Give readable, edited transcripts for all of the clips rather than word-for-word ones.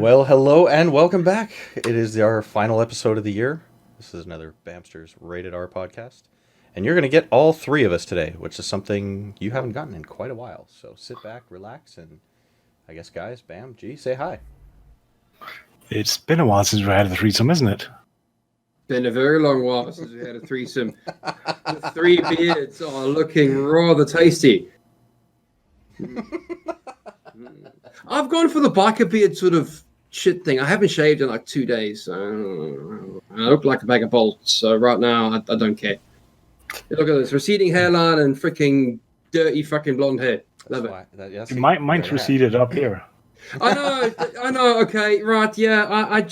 Well, hello and welcome back. It is our final episode of the year. This is another Bammsters Rated R podcast. And you're going to get all three of us today, which is something you haven't gotten in quite a while. So sit back, relax, and I guess, guys, Bamm, G, say hi. It's been a while since we had a threesome, isn't it? Been a very long while since we had a threesome. The three beards are looking rather tasty. I've gone for the biker beard sort of shit thing. I haven't shaved in like 2 days. So I look like a bag of bolts. So right now, I don't care. Look at this receding hairline and freaking dirty fucking blonde hair. Love it. Mine's receded up here. I know. Okay, right. Yeah,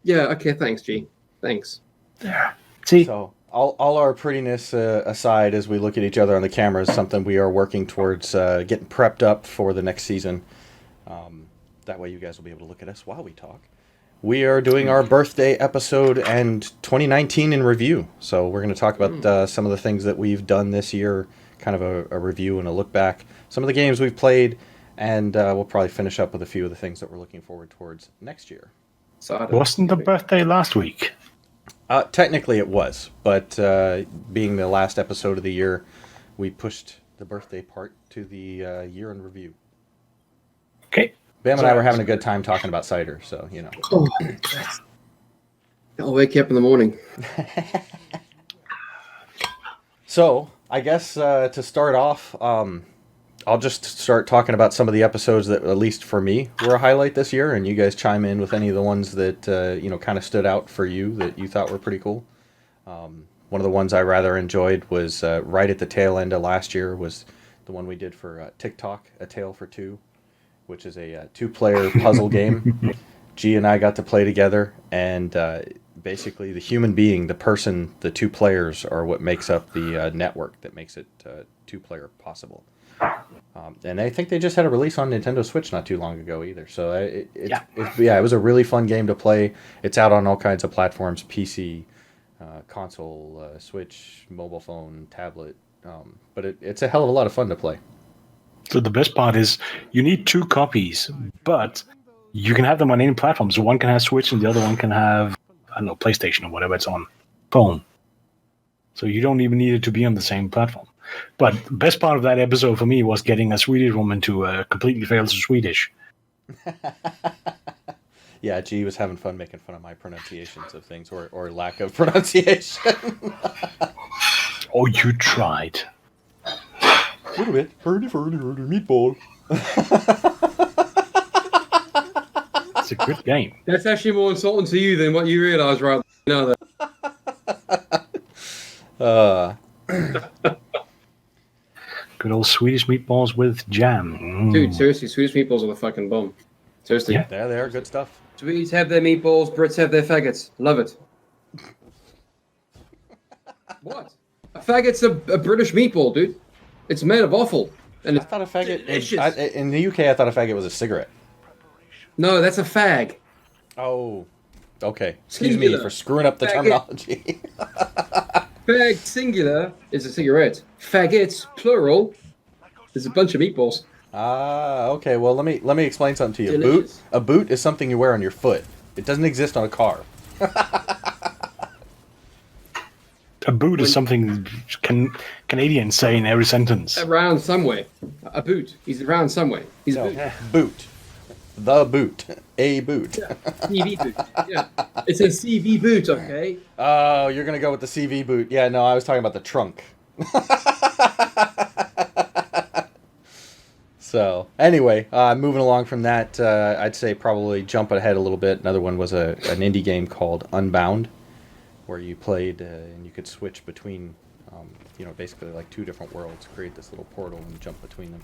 okay, thanks, G. Thanks. Yeah. See? So all our prettiness aside, as we look at each other on the camera, is something we are working towards getting prepped up for the next season. That way you guys will be able to look at us while we talk. We are doing our birthday episode and 2019 in review. So we're going to talk about some of the things that we've done this year, kind of a review and a look back. Some of the games we've played, and we'll probably finish up with a few of the things that we're looking forward towards next year. Wasn't the birthday last week? Technically it was, but being the last episode of the year, we pushed the birthday part to the year in review. Okay. Bamm and I were having a good time talking about Cider, so, you know. Oh, I'll wake you up in the morning. So, I guess to start off, I'll just start talking about some of the episodes that, at least for me, were a highlight this year, and you guys chime in with any of the ones that, kind of stood out for you that you thought were pretty cool. One of the ones I rather enjoyed was right at the tail end of last year was the one we did for Tock, A Tale for Two, which is a two-player puzzle game. G and I got to play together, and basically the human being, the person, the two players are what makes up the network that makes it two-player possible. And I think they just had a release on Nintendo Switch not too long ago either. So it was a really fun game to play. It's out on all kinds of platforms, PC, console, Switch, mobile phone, tablet. But it's a hell of a lot of fun to play. So the best part is you need 2 copies, but you can have them on any platform. So one can have Switch and the other one can have, I don't know, PlayStation or whatever it's on, phone. So you don't even need it to be on the same platform. But the best part of that episode for me was getting a Swedish woman to completely fail to Swedish. Yeah, G was having fun making fun of my pronunciations of things or lack of pronunciation. Oh, you tried. A little bit. Hurdy, meatball. It's a good game. That's actually more insulting to you than what you realise right now. Good old Swedish meatballs with jam. Dude, seriously, Swedish meatballs are the fucking bomb. Seriously. Yeah, they are good stuff. Swedes have their meatballs, Brits have their faggots. Love it. What? A faggot's a British meatball, dude. It's made of offal. And I thought a faggot... in the UK, I thought a faggot was a cigarette. No, that's a fag. Oh, okay. Excuse me for screwing up the terminology. Fag singular is a cigarette. Faggots plural is a bunch of meatballs. Okay. Well, let me explain something to you. Delicious. A boot is something you wear on your foot. It doesn't exist on a car. A boot is something Canadians say in every sentence. Around somewhere. A boot. He's around somewhere. He's a boot. Boot. The boot. A boot. Yeah. CV boot. Yeah. It's a CV boot, okay? Oh, you're going to go with the CV boot. Yeah, no, I was talking about the trunk. So, anyway, moving along from that, I'd say probably jump ahead a little bit. Another one was an indie game called Unbound, where you played and you could switch between, basically like 2 different worlds, create this little portal and jump between them.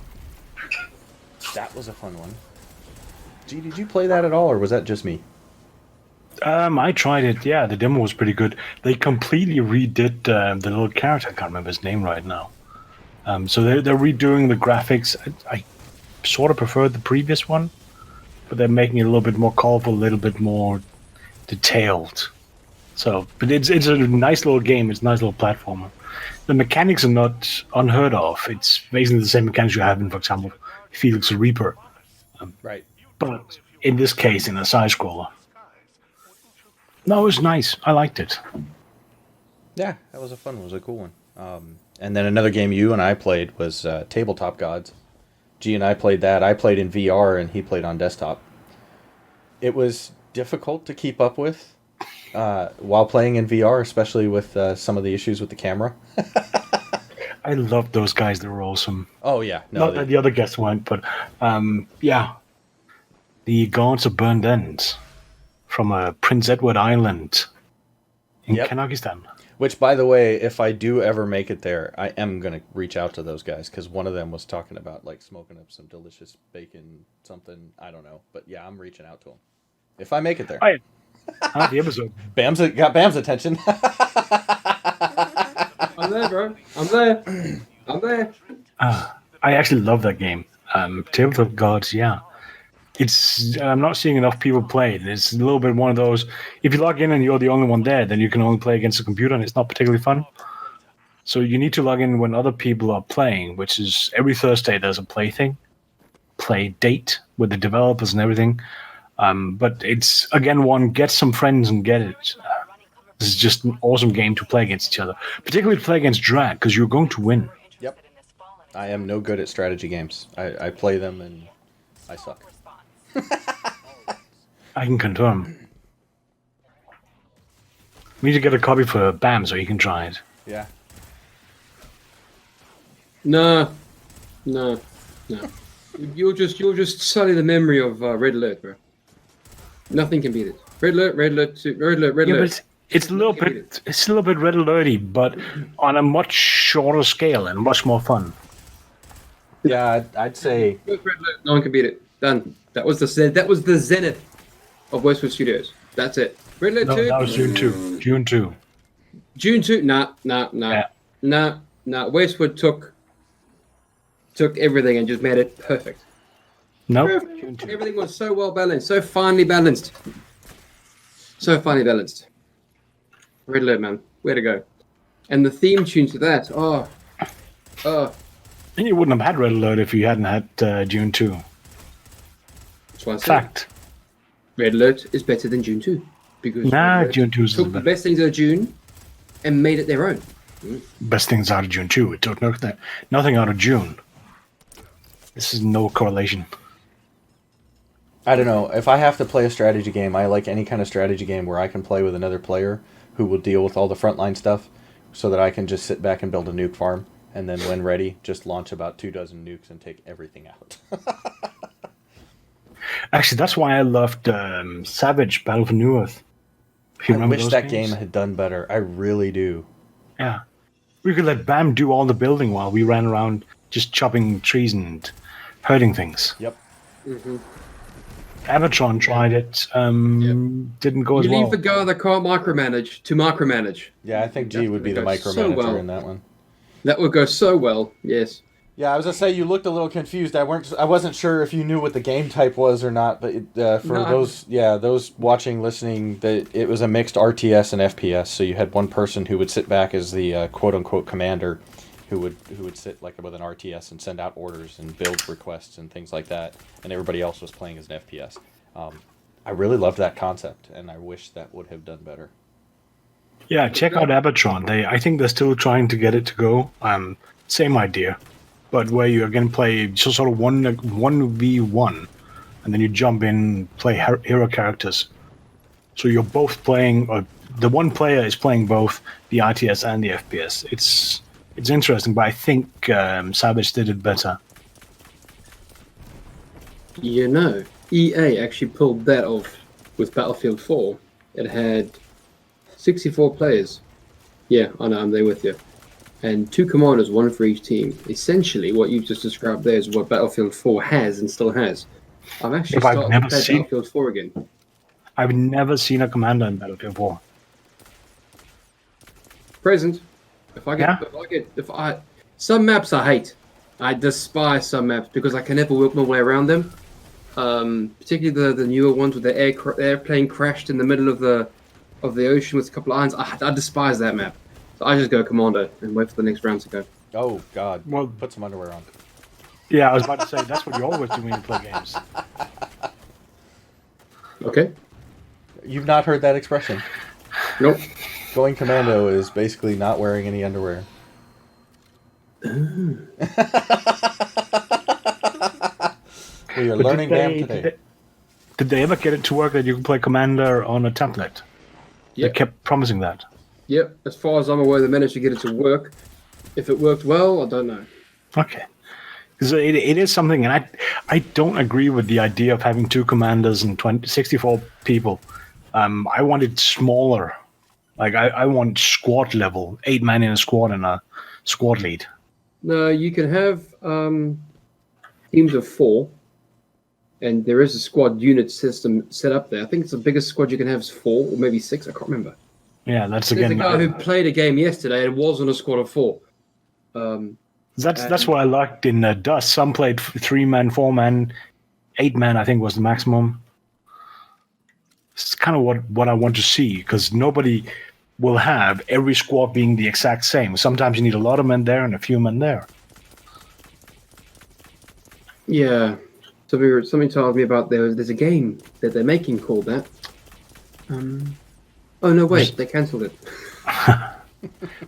That was a fun one. Gee, did you play that at all, or was that just me? I tried it. Yeah, the demo was pretty good. They completely redid the little character. I can't remember his name right now. So they're redoing the graphics. I sort of preferred the previous one, but they're making it a little bit more colorful, a little bit more detailed. So, but it's a nice little game. It's a nice little platformer. The mechanics are not unheard of. It's basically the same mechanics you have in, for example, Felix the Reaper. Right. But in this case, in a side scroller. No, it was nice. I liked it. Yeah, that was a fun one. It was a cool one. And then another game you and I played was Tabletop Gods. G and I played that. I played in VR and he played on desktop. It was difficult to keep up with while playing in VR, especially with some of the issues with the camera. I loved those guys. They were awesome. Oh, yeah. No, Not that the other guests weren't, but yeah. The Gods of Burned Ends from Prince Edward Island in Kazakhstan. Which, by the way, if I do ever make it there, I am going to reach out to those guys, because one of them was talking about like smoking up some delicious bacon something. I don't know. But yeah, I'm reaching out to them. If I make it there. Oh, yeah. The episode. Got Bamm's attention. I'm there, bro. I'm there. I'm there. I actually love that game. Tabletop Gods, yeah. I'm not seeing enough people play it. It's a little bit one of those, if you log in and you're the only one there, then you can only play against the computer and it's not particularly fun. So you need to log in when other people are playing, which is every Thursday there's a play date with the developers and everything. But it's, again, get some friends and get it. This is just an awesome game to play against each other, particularly to play against drag, because you're going to win. Yep. I am no good at strategy games. I play them and I suck. I can confirm. We need to get a copy for Bamm so you can try it. Yeah. No. You'll just sully the memory of Red Alert, bro. Nothing can beat it. Red Alert 2, Red Alert. Yeah, but it's a little bit Red Alerty, but on a much shorter scale and much more fun. Yeah, I'd say Red Alert, no one can beat it. Done. That was the zenith of Westwood Studios. That's it. Red Alert 2. That was June 2. June 2. June 2. Nah. Yeah. Westwood took everything and just made it perfect. No. Perfect. Everything was so well balanced, so finely balanced. Red Alert, man. Where to go? And the theme tune to that. Oh. And you wouldn't have had Red Alert if you hadn't had June 2. That's what I said. Fact. Red Alert is better than June 2. Because June 2 is took the best things out of June and made it their own. Best things out of June 2. It took nothing out of June. This is no correlation. I don't know. If I have to play a strategy game, I like any kind of strategy game where I can play with another player who will deal with all the frontline stuff so that I can just sit back and build a nuke farm. And then when ready, just launch about 24 nukes and take everything out. Actually, that's why I loved Savage Battle for New Earth. I wish that game had done better. I really do. Yeah. We could let Bamm do all the building while we ran around just chopping trees and hurting things. Yep. Mm-hmm. Avatron tried it. Didn't go as well. You leave the guy that can't micromanage to micromanage. Yeah, I think G would be the micromanager in that one. That would go so well, yes. Yeah, I was gonna say you looked a little confused. I wasn't sure if you knew what the game type was or not. But those watching, listening, that it was a mixed RTS and FPS. So you had one person who would sit back as the quote unquote commander, who would sit like with an RTS and send out orders and build requests and things like that, and everybody else was playing as an FPS. I really loved that concept, and I wish that would have done better. Yeah, check out Abatron. I think they're still trying to get it to go. Same idea, but where you again play just sort of 1v1, and then you jump in, play hero characters. So you're both playing, or the one player is playing both the RTS and the FPS. It's interesting, but I think Savage did it better. You know, EA actually pulled that off with Battlefield 4. It had 64 players. Yeah, I know, I'm there with you. And 2 commanders, 1 for each team. Essentially, what you just described there is what Battlefield 4 has and still has. I've actually started to play Battlefield 4 again. I've never seen a commander in Battlefield 4. Present. Some maps I hate. I despise some maps because I can never work my way around them. Particularly the newer ones with the airplane crashed in the middle of the ocean with a couple of islands. I despise that map. So I just go Commander and wait for the next round to go. Oh, God. Well, put some underwear on. Yeah, I was about to say, that's what you always do when you play games. Okay. You've not heard that expression. Nope. Going commando is basically not wearing any underwear. We are learning Bamm today. Did they ever get it to work that you can play Commander on a tablet? They Yep. kept promising that. Yep. As far as I'm aware, they managed to get it to work. If it worked well, I don't know. Okay. Because it is something, and I don't agree with the idea of having 2 commanders and 64 people. I want it smaller. Like, I want squad level, 8 men in a squad and a squad lead. No, you can have teams of 4, and there is a squad unit system set up there. I think it's the biggest squad you can have is 4 or maybe 6. I can't remember. Yeah, that's There's again. a guy who played a game yesterday and was on a squad of 4. That's what I liked in Dust. Some played 3 men, 4 men, 8 men. I think was the maximum. It's kind of what I want to see, because nobody will have every squad being the exact same. Sometimes you need a lot of men there and a few men there. Yeah. Somebody told me about there's a game that they're making called that. Oh no, wait, they cancelled it.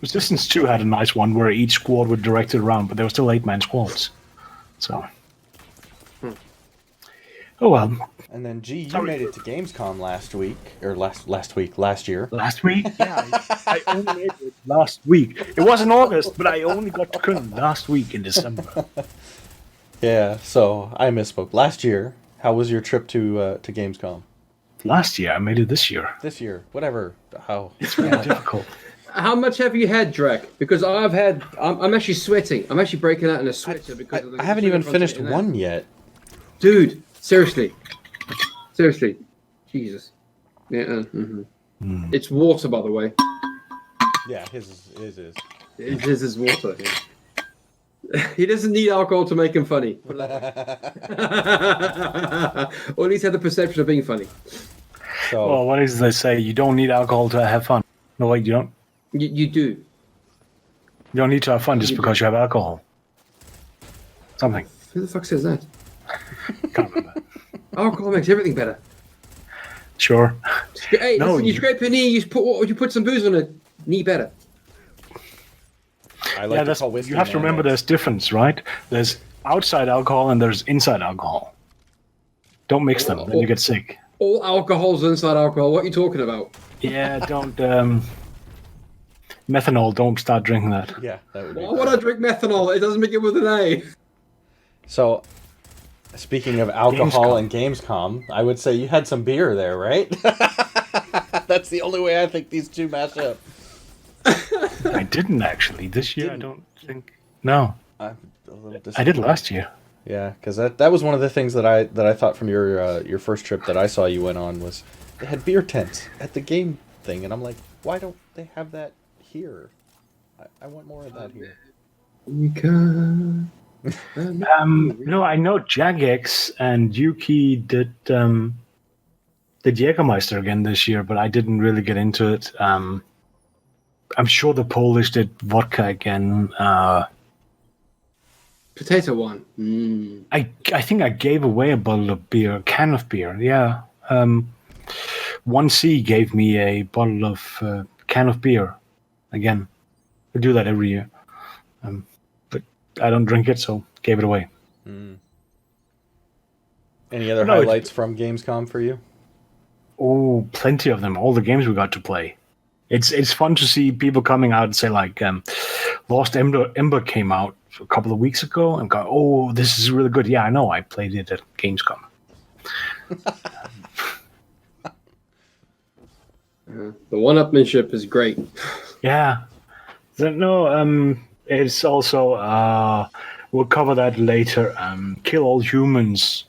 Resistance 2 had a nice one where each squad would direct it around, but there were still 8-man squads. So. Oh well. And then, you made it to Gamescom last week, or last year. Last week? Yeah, I only made it last week. It was in August, but I only got to Köln last week in December. Yeah, so I misspoke. Last year, how was your trip to Gamescom? Last year, I made it this year. This year, whatever. How? It's really difficult. How much have you had, Drek? Because I'm actually sweating. I'm actually breaking out in a sweater because of the I haven't even finished one yet. Dude, seriously. Jesus. Yeah. It's water, by the way. Yeah, his is. His is water. Yeah. He doesn't need alcohol to make him funny. Or at least have the perception of being funny. So, Well, what is they say? You don't need alcohol to have fun. No, wait, you don't. You do. You don't need to have fun just because you have alcohol. Something. Who the fuck says that? Can't remember. Alcohol makes everything better. Sure. Hey, No, listen, you scrape your knee, you put some booze on it, knee better. I like to call whiskey. You have to remember there's difference, right? There's outside alcohol and there's inside alcohol. Don't mix them, then you get sick. All alcohol's inside alcohol. What are you talking about? Yeah, don't. Methanol, don't start drinking that. Yeah, that would be. Why would I drink methanol? It doesn't begin with an A. So, speaking of alcohol and Gamescom, I would say you had some beer there, right? That's the only way I think these two match up. I didn't actually. This year, I don't think. No. I'm a little I did last year. Yeah, because that was one of the things that I thought from your first trip that I saw you went on was they had beer tents at the game thing, and I'm like, why don't they have that here? I want more of that here. No, I know Jagex and Yuki did Jägermeister again this year, but I didn't really get into it. I'm sure the Polish did vodka again. Potato one. I think I gave away a bottle of beer, a can of beer. Yeah. 1C gave me a bottle of can of beer. Again, we do that every year. But I don't drink it, so gave it away. Any other highlights from Gamescom for you? Oh, plenty of them. All the games we got to play. It's fun to see people coming out and say, like, Lost Ember came out a couple of weeks ago and go, oh, this is really good. Yeah, I know. I played it at Gamescom. The one-upmanship is great. Yeah. It's also, we'll cover that later. Kill All Humans.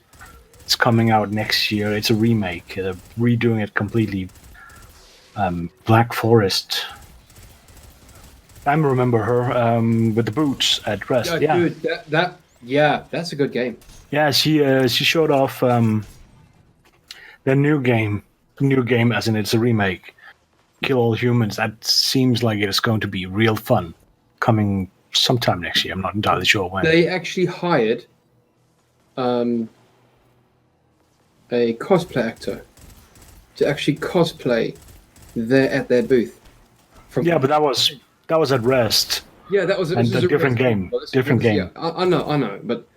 It's coming out next year. It's a remake. They're redoing it completely. Black Forest. I remember her with the boots at Rezzed. Yeah, Dude, that's a good game. Yeah, she showed off the new game. New game, as in it's a remake. Kill All Humans. That seems like it is going to be real fun. Coming sometime next year. I'm not entirely sure when. They actually hired a cosplay actor to actually cosplay there at their booth. Yeah, but that was at Rezzed. Yeah, that was And a different game. Different game. Yeah, I know, but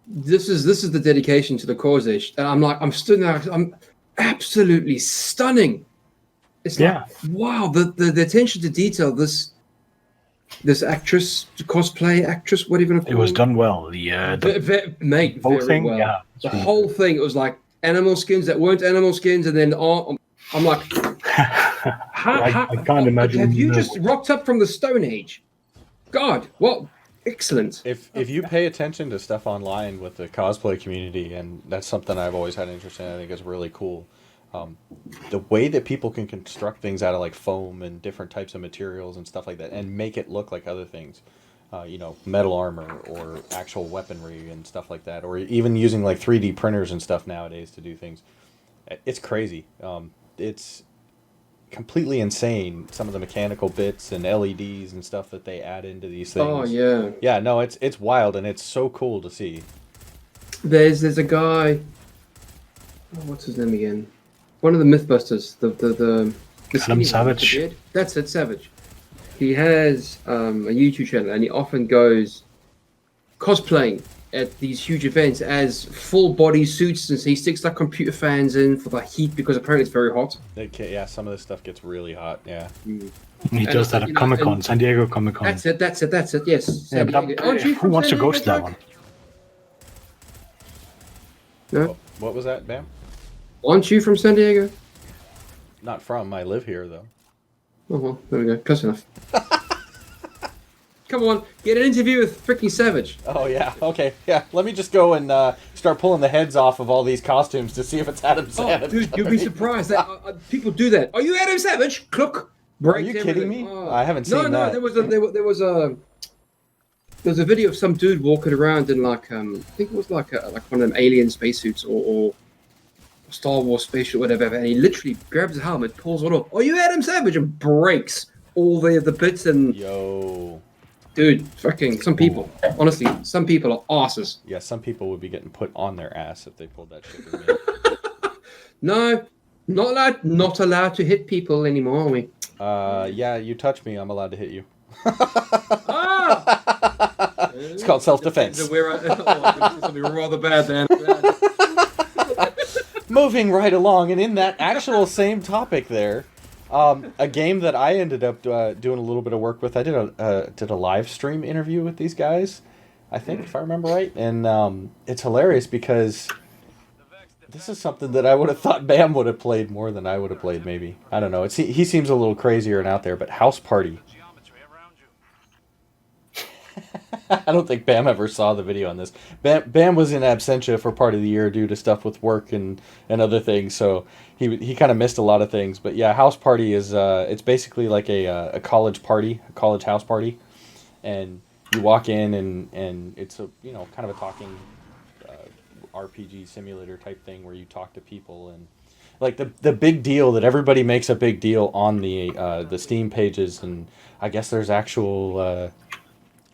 this is the dedication to the cause ish, and I'm stood there. I'm absolutely stunning. It's like, wow, the attention to detail. This actress, cosplay actress, whatever. It was done well. The whole very thing, well. yeah. The whole thing. It was like animal skins that weren't animal skins, and then I'm like, I can't imagine. Have you just rocked up from the Stone Age? God, what excellent! If you pay attention to stuff online with the cosplay community, and that's something I've always had an interest in, I think is really cool. The way that people can construct things out of like foam and different types of materials and stuff like that, and make it look like other things, metal armor or actual weaponry and stuff like that, or even using like 3D printers and stuff nowadays to do things. It's crazy. It's completely insane, some of the mechanical bits and LEDs and stuff that they add into these things. Oh yeah. Yeah, no, it's wild, and it's so cool to see. There's a guy, what's his name again? One of the Mythbusters, the Adam Savage. That's it, Savage. He has a YouTube channel, and he often goes cosplaying at these huge events as full body suits, and so he sticks like computer fans in for the heat because apparently it's very hot. Yeah, some of this stuff gets really hot. Yeah. He does that at Comic Con, San Diego Comic Con. That's it. Yes. Yeah, who wants to go to that one? No. What was that, Bamm? Aren't you from San Diego? Not from. I live here though. Oh well, there we go. Close enough. Come on, get an interview with freaking Savage. Oh yeah. Okay. Yeah. Let me just go and start pulling the heads off of all these costumes to see if it's Adam Savage. Dude, you'll be surprised that people do that. Are you Adam Savage? Cluck. Are you kidding me? Oh. I haven't seen that. No. There was a video of some dude walking around in like I think it was like one of them alien spacesuits or Star Wars spaceship, whatever, and he literally grabs his helmet, pulls it off. Are you Adam Savage? And breaks all the bits and. Yo. Dude, fucking some people. Honestly, some people are asses. Yeah, some people would be getting put on their ass if they pulled that shit with me. No, not allowed to hit people anymore, are we? Yeah, you touch me, I'm allowed to hit you. Ah! It's called self-defense. This will be rather bad, then. Moving right along, and in that actual same topic there, a game that I ended up doing a little bit of work with. I did a live stream interview with these guys, I think, if I remember right, and it's hilarious because this is something that I would have thought Bamm would have played more than I would have played. Maybe, I don't know. He seems a little crazier and out there, but House Party. I don't think Bamm ever saw the video on this. Bamm was in absentia for part of the year due to stuff with work and other things, so he kind of missed a lot of things. But yeah, House Party is it's basically like a college party, a college house party, and you walk in and it's a kind of a talking RPG simulator type thing where you talk to people, and like the big deal that everybody makes a big deal on the Steam pages, and I guess there's actual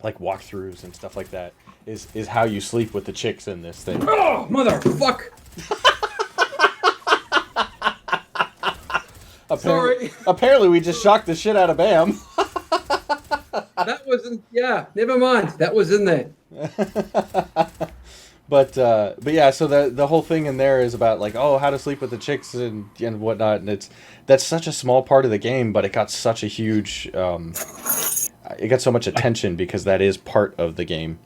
like walkthroughs and stuff like that, is how you sleep with the chicks in this thing. Oh, motherfuck! Apparently we just shocked the shit out of Bamm. That wasn't. Yeah, never mind. That was in there. But yeah, so the whole thing in there is about like, how to sleep with the chicks and whatnot, and that's such a small part of the game, but it got such a huge it got so much attention because that is part of the game.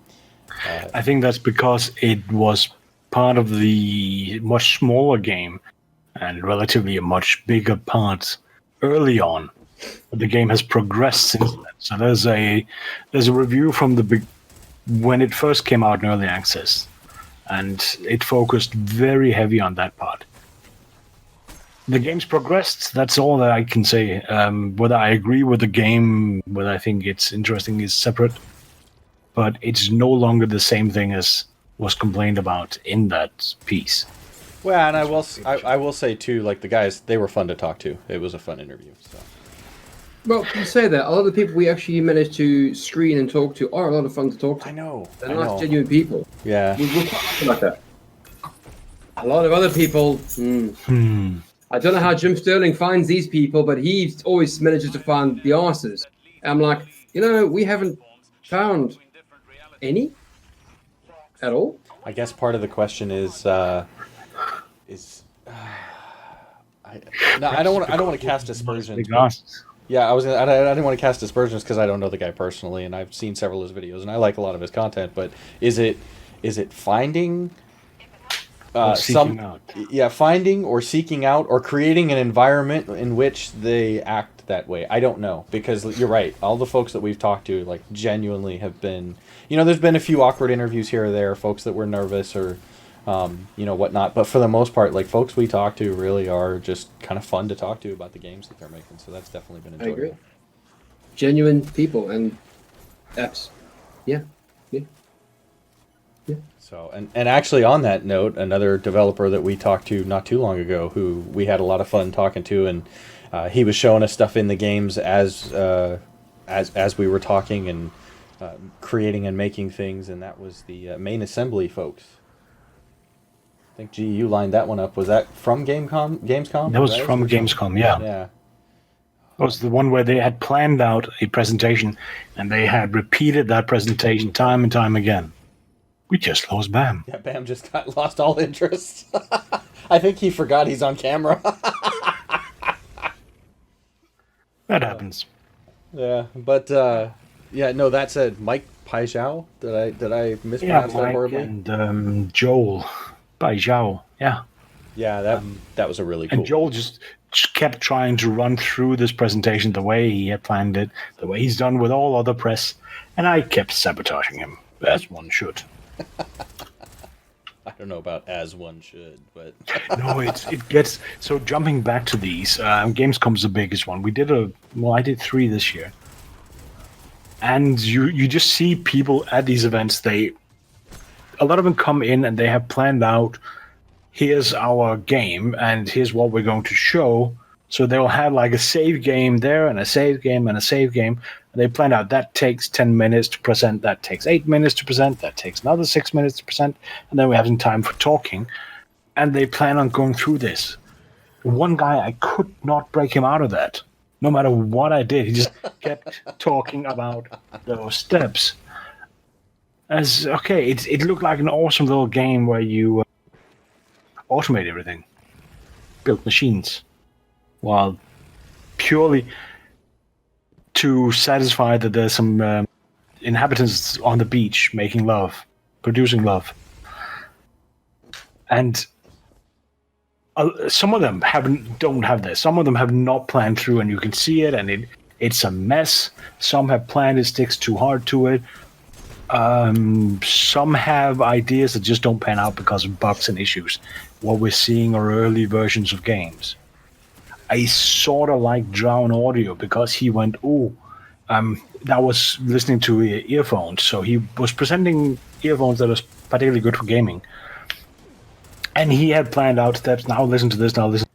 I think that's because it was part of the much smaller game and relatively a much bigger part early on. But the game has progressed since then. So there's a review from when it first came out in early access, and it focused very heavy on that part. The game's progressed. That's all that I can say. Whether I agree with the game, whether I think it's interesting is separate. But it's no longer the same thing as was complained about in that piece. Well, and I will say too, like the guys, they were fun to talk to. It was a fun interview. So. Well, you say that a lot of the people we actually managed to screen and talk to are a lot of fun to talk to. I know. They're nice, genuine people. Yeah. We're quite lucky like that. A lot of other people. I don't know how Jim Sterling finds these people, but he always manages to find the answers. And I'm like, we haven't found any at all. I guess part of the question is I don't want to cast aspersions. Yeah, I didn't want to cast aspersions because I don't know the guy personally, and I've seen several of his videos, and I like a lot of his content. But is it finding finding or seeking out or creating an environment in which they act that way? I don't know, because you're right. All the folks that we've talked to, like, genuinely have been, there's been a few awkward interviews here or there, folks that were nervous or whatnot. But for the most part, like, folks we talk to really are just kind of fun to talk to about the games that they're making. So that's definitely been enjoyable. I agree. Genuine people and apps. Yeah. So, and actually on that note, another developer that we talked to not too long ago, who we had a lot of fun talking to, and he was showing us stuff in the games as we were talking and creating and making things, and that was the main assembly folks. I think, you lined that one up. Was that from Gamescom? That was from Gamescom, yeah. Yeah. That was the one where they had planned out a presentation, and they had repeated that presentation time and time again. We just lost Bamm. Yeah, Bamm just lost all interest. I think he forgot he's on camera. That happens. Yeah, but that said, Mike Paijao, did I mispronounce that horribly? And Joel Paijao, yeah. Yeah, that was a really cool. And Joel just kept trying to run through this presentation the way he had planned it, the way he's done with all other press, and I kept sabotaging him, as one should. I don't know about as one should, but no, it gets so. Jumping back to these, Gamescom's the biggest one. I did 3 this year, and you just see people at these events. A lot of them come in and they have planned out, here's our game and here's what we're going to show. So they'll have like a save game there and a save game and a save game. And they plan out that takes 10 minutes to present, that takes 8 minutes to present, that takes another 6 minutes to present, and then we have some time for talking. And they plan on going through this. One guy, I could not break him out of that. No matter what I did, he just kept talking about those steps. It looked like an awesome little game where you automate everything, build machines, while purely to satisfy that there's some inhabitants on the beach making love, producing love. And some of them don't have this. Some of them have not planned through, and you can see it, and it's a mess. Some have planned, it sticks too hard to it. Some have ideas that just don't pan out because of bugs and issues. What we're seeing are early versions of games. I sort of like Drown Audio because he went, that was listening to earphones. So he was presenting earphones that was particularly good for gaming. And he had planned out steps. Now listen to this, now listen.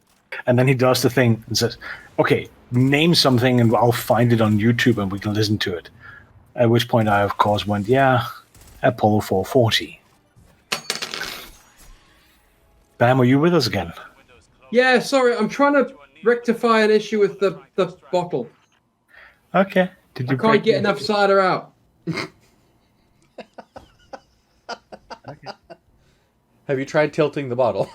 And then he does the thing and says, okay, name something and I'll find it on YouTube and we can listen to it. At which point I, of course, went, Apollo 440. Bamm, are you with us again? Yeah, sorry, I'm trying to rectify an issue with the bottle. Okay. I can't get enough cider out. Okay. Have you tried tilting the bottle?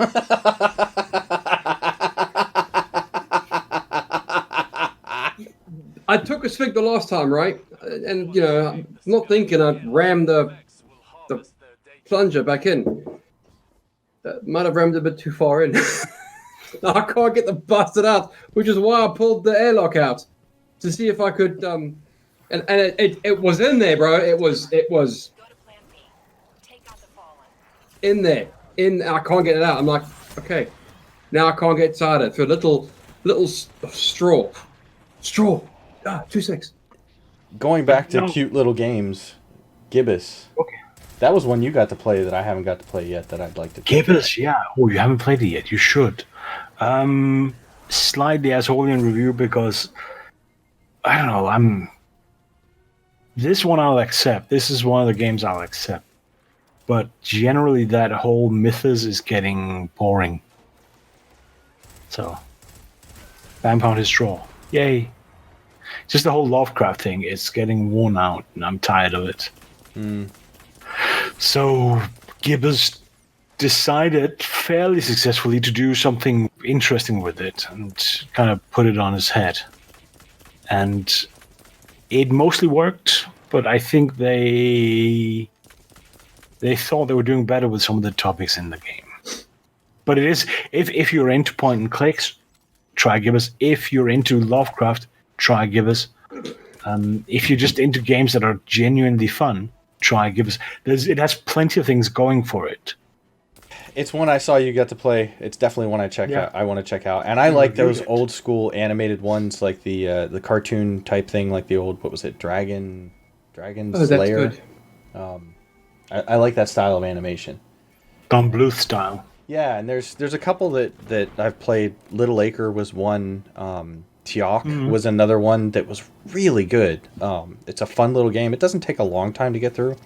I took a swig the last time, right? And, I'm not thinking I'd ram the plunger back in. Might have rammed a bit too far in. I can't get the bastard out, which is why I pulled the airlock out to see if I could. And it was in there, bro. It was in there. I can't get it out. I'm like, okay, now I can't get cider through a little straw. 2-6. Going back to cute little games, Gibbous. Okay. That was one you got to play that I haven't got to play yet that I'd like to play. Gibbous, yeah. Oh, you haven't played it yet. You should. Slightly Assholian review because, I don't know, this one I'll accept. This is one of the games I'll accept. But generally that whole mythos is getting boring. So, Bamm found his straw. Yay! Just the whole Lovecraft thing is getting worn out, and I'm tired of it. So, Gibbous decided fairly successfully to do something interesting with it and kind of put it on his head. And it mostly worked, but I think they thought they were doing better with some of the topics in the game. But it is, if you're into point and clicks, try Gibbous. If you're into Lovecraft, try Gibbous. If you're just into games that are genuinely fun, try Gibbous. It has plenty of things going for it. It's one I saw you get to play. It's definitely one I want to check out. And I like those old school animated ones, like the cartoon type thing, like the old, what was it, Dragon Slayer. That's good. I like that style of animation. Don Bluth style. Yeah, and there's a couple that I've played. Little Acre was one. Tsioque was another one that was really good. It's a fun little game. It doesn't take a long time to get through,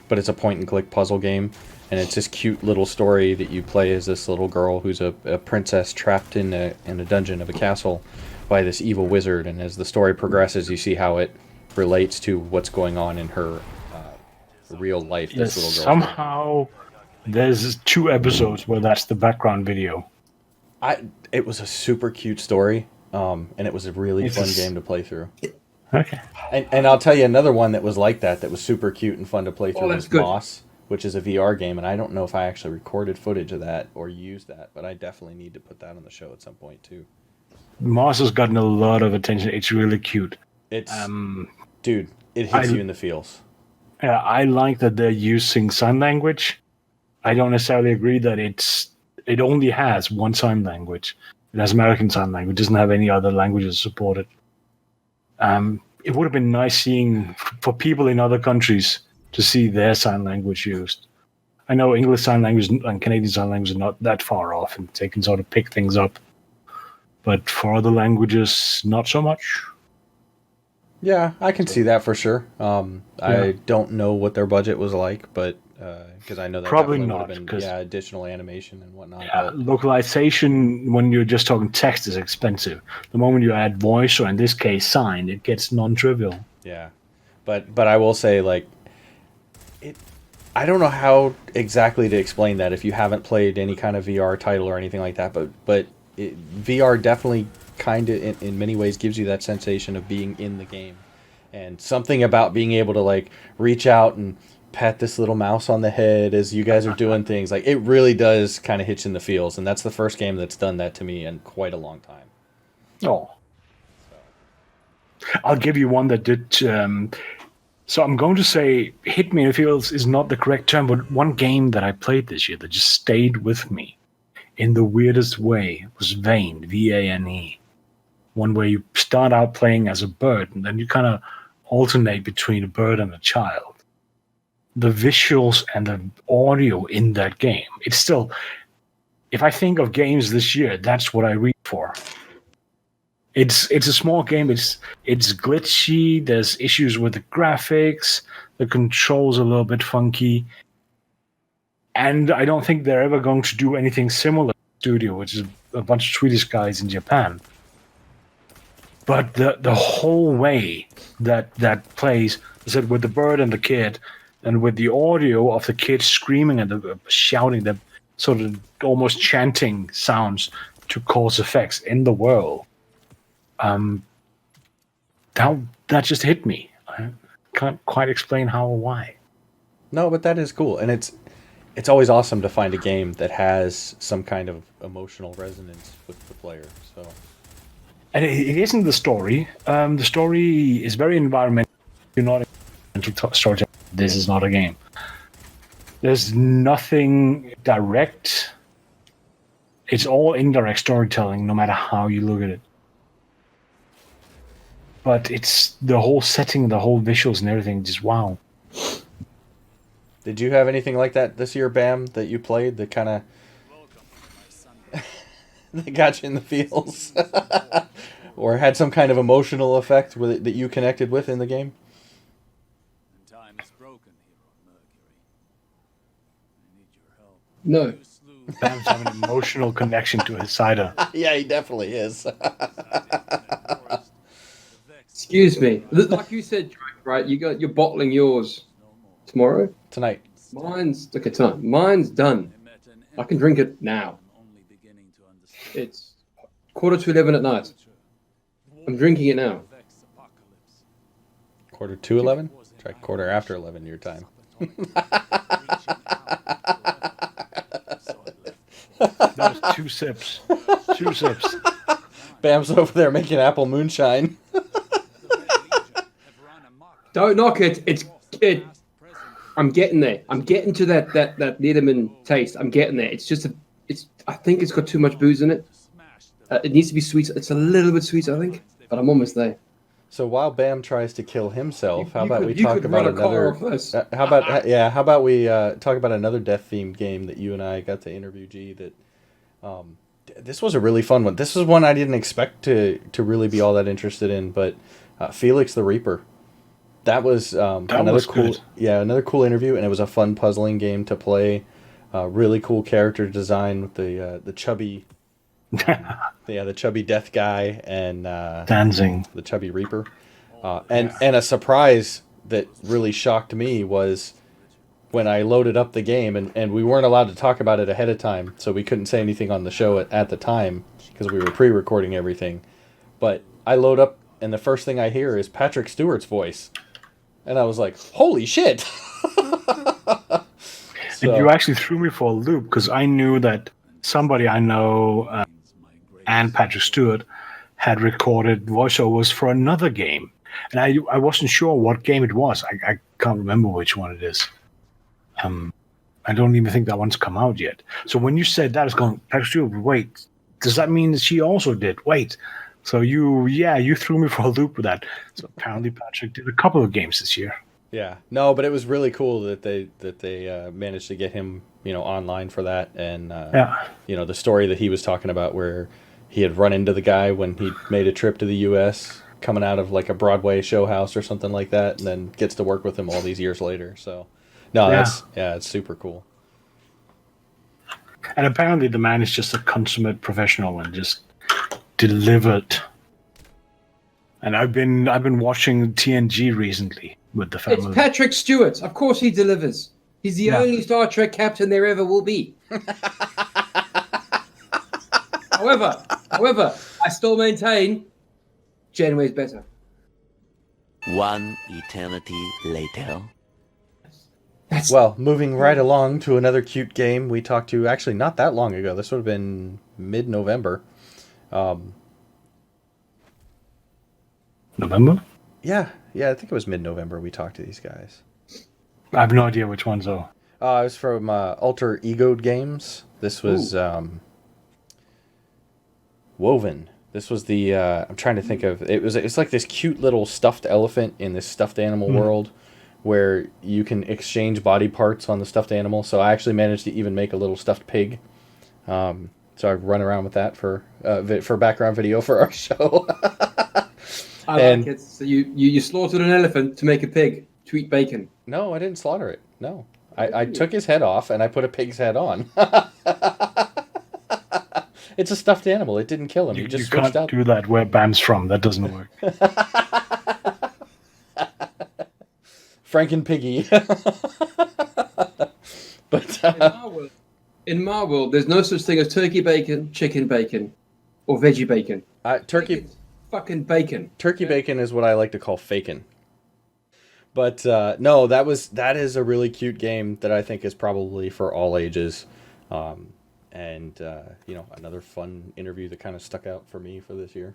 but it's a point and click puzzle game. And it's this cute little story that you play as this little girl who's a princess trapped in a dungeon of a castle by this evil wizard. And as the story progresses, you see how it relates to what's going on in her real life. This little girl. Somehow, there's 2 episodes where that's the background video. It was a super cute story, and it was a really fun game to play through. Okay. And I'll tell you another one that was like that was super cute and fun to play through was good. Moss, which is a VR game, and I don't know if I actually recorded footage of that or used that, but I definitely need to put that on the show at some point too. Moss has gotten a lot of attention. It's really cute. It's dude, it hits you in the feels. Yeah, I like that they're using sign language. I don't necessarily agree that it only has one sign language. It has American Sign Language. It doesn't have any other languages supported. It would have been nice seeing for people in other countries to see their sign language used. I know English Sign Language and Canadian Sign Language are not that far off, and they can sort of pick things up. But for other languages, not so much. Yeah, I can see that for sure. I don't know what their budget was like, but because I know that probably definitely not, would have been additional animation and whatnot. Yeah, localization, when you're just talking text, is expensive. The moment you add voice, or in this case, sign, it gets non-trivial. Yeah, but I will say, like, I don't know how exactly to explain that if you haven't played any kind of VR title or anything like that, but VR definitely kind of in many ways gives you that sensation of being in the game, and something about being able to like reach out and pat this little mouse on the head as you guys are doing things, like it really does kind of hit you in the feels, and that's the first game that's done that to me in quite a long time. Oh, I'll give you one that did. So I'm going to say hit me in the feels is not the correct term, but one game that I played this year that just stayed with me in the weirdest way was Vane, Vane. One where you start out playing as a bird, and then you kind of alternate between a bird and a child. The visuals and the audio in that game, it's still, if I think of games this year, that's what I reach for. It's a small game. It's glitchy. There's issues with the graphics. The controls are a little bit funky. And I don't think they're ever going to do anything similar to the studio, which is a bunch of Swedish guys in Japan. But the whole way that plays, I said, with the bird and the kid, and with the audio of the kid screaming and the shouting, the sort of almost chanting sounds to cause effects in the world. That just hit me. I can't quite explain how or why. No, but that is cool, and it's always awesome to find a game that has some kind of emotional resonance with the player. So, and it isn't the story. The story is very environmental. You're not environmental storytelling. This is not a game. There's nothing direct. It's all indirect storytelling, no matter how you look at it. But it's the whole setting, the whole visuals and everything, just wow. Did you have anything like that this year, Bamm, that you played that kind of that got you in the feels? Or had some kind of emotional effect with it that you connected with in the game? No. Bamm's having an emotional connection to his cider. Yeah, he definitely is. Excuse me. Like you said, Drake, right? You're bottling yours tomorrow. Tonight. Mine's tonight. Mine's done. I can drink it now. It's 11:15 at night. I'm drinking it now. 11:45? Try 11:15 your time. That was 2 sips. 2 sips. Bamm's over there making apple moonshine. Don't knock it. I'm getting there. I'm getting to that Niederman taste. I'm getting there. It's just I think it's got too much booze in it. It needs to be sweet. It's a little bit sweet, I think, but I'm almost there. So while Bamm tries to kill himself, how about we you talk could about run a car another? off us. How about we talk about another death-themed game that you and I got to interview? G, that this was a really fun one. This was one I didn't expect to really be all that interested in, but Felix the Reaper. That was another cool, good. Yeah, another cool interview, and it was a fun puzzling game to play. Really cool character design with the chubby, the chubby death guy and dancing the chubby Reaper, and a surprise that really shocked me was when I loaded up the game, and we weren't allowed to talk about it ahead of time, so we couldn't say anything on the show at the time because we were pre-recording everything. But I load up, and the first thing I hear is Patrick Stewart's voice. And I was like, holy shit! So, you actually threw me for a loop because I knew that somebody I know and Patrick Stewart had recorded voiceovers for another game. And I wasn't sure what game it was. I can't remember which one it is. I don't even think that one's come out yet. So when you said that, I was going, Patrick Stewart, wait, does that mean that she also did? Wait. So you threw me for a loop with that. So apparently Patrick did a couple of games this year. Yeah, no, but it was really cool that they managed to get him, online for that, and the story that he was talking about where he had run into the guy when he made a trip to the U.S. coming out of like a Broadway show house or something like that, and then gets to work with him all these years later. So, it's super cool. And apparently the man is just a consummate professional and just delivered. And I've been watching TNG recently with the family. It's Patrick Stewart. Of course he delivers. He's the only Star Trek captain there ever will be. However, I still maintain Janeway's better. One eternity later. Well, moving right along to another cute game we talked to actually not that long ago. This would have been mid-November. November? Yeah, I think it was mid-November we talked to these guys. I have no idea which ones though. It was from Alter Egoed Games. This was Woven. This was the I'm trying to think of it's like this cute little stuffed elephant in this stuffed animal world where you can exchange body parts on the stuffed animal. So I actually managed to even make a little stuffed pig. So I run around with that for background video for our show. I like it. So you slaughtered an elephant to make a pig to eat bacon. No, I didn't slaughter it. No. I took his head off and I put a pig's head on. It's a stuffed animal. It didn't kill him. You just switched out. Do that where Bamm's from. That doesn't work. Frankenpiggy. But in my world, there's no such thing as turkey bacon, chicken bacon, or veggie bacon. Fucking bacon. Turkey bacon is what I like to call fakin'. But no, that is a really cute game that I think is probably for all ages. And another fun interview that kind of stuck out for me for this year.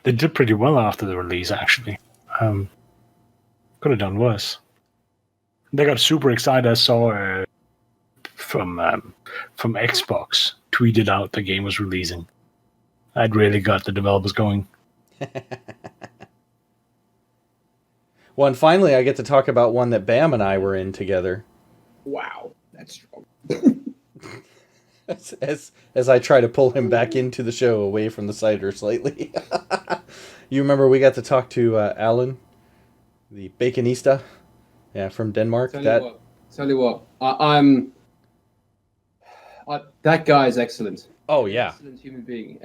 They did pretty well after the release, actually. Could have done worse. They got super excited. I saw from Xbox tweeted out the game was releasing. That really got the developers going. Well, and finally I get to talk about one that Bamm and I were in together. Wow, that's strong. As I try to pull him back into the show away from the cider slightly. You remember we got to talk to Alan, the Baconista, That guy is excellent. Oh yeah. Excellent human being.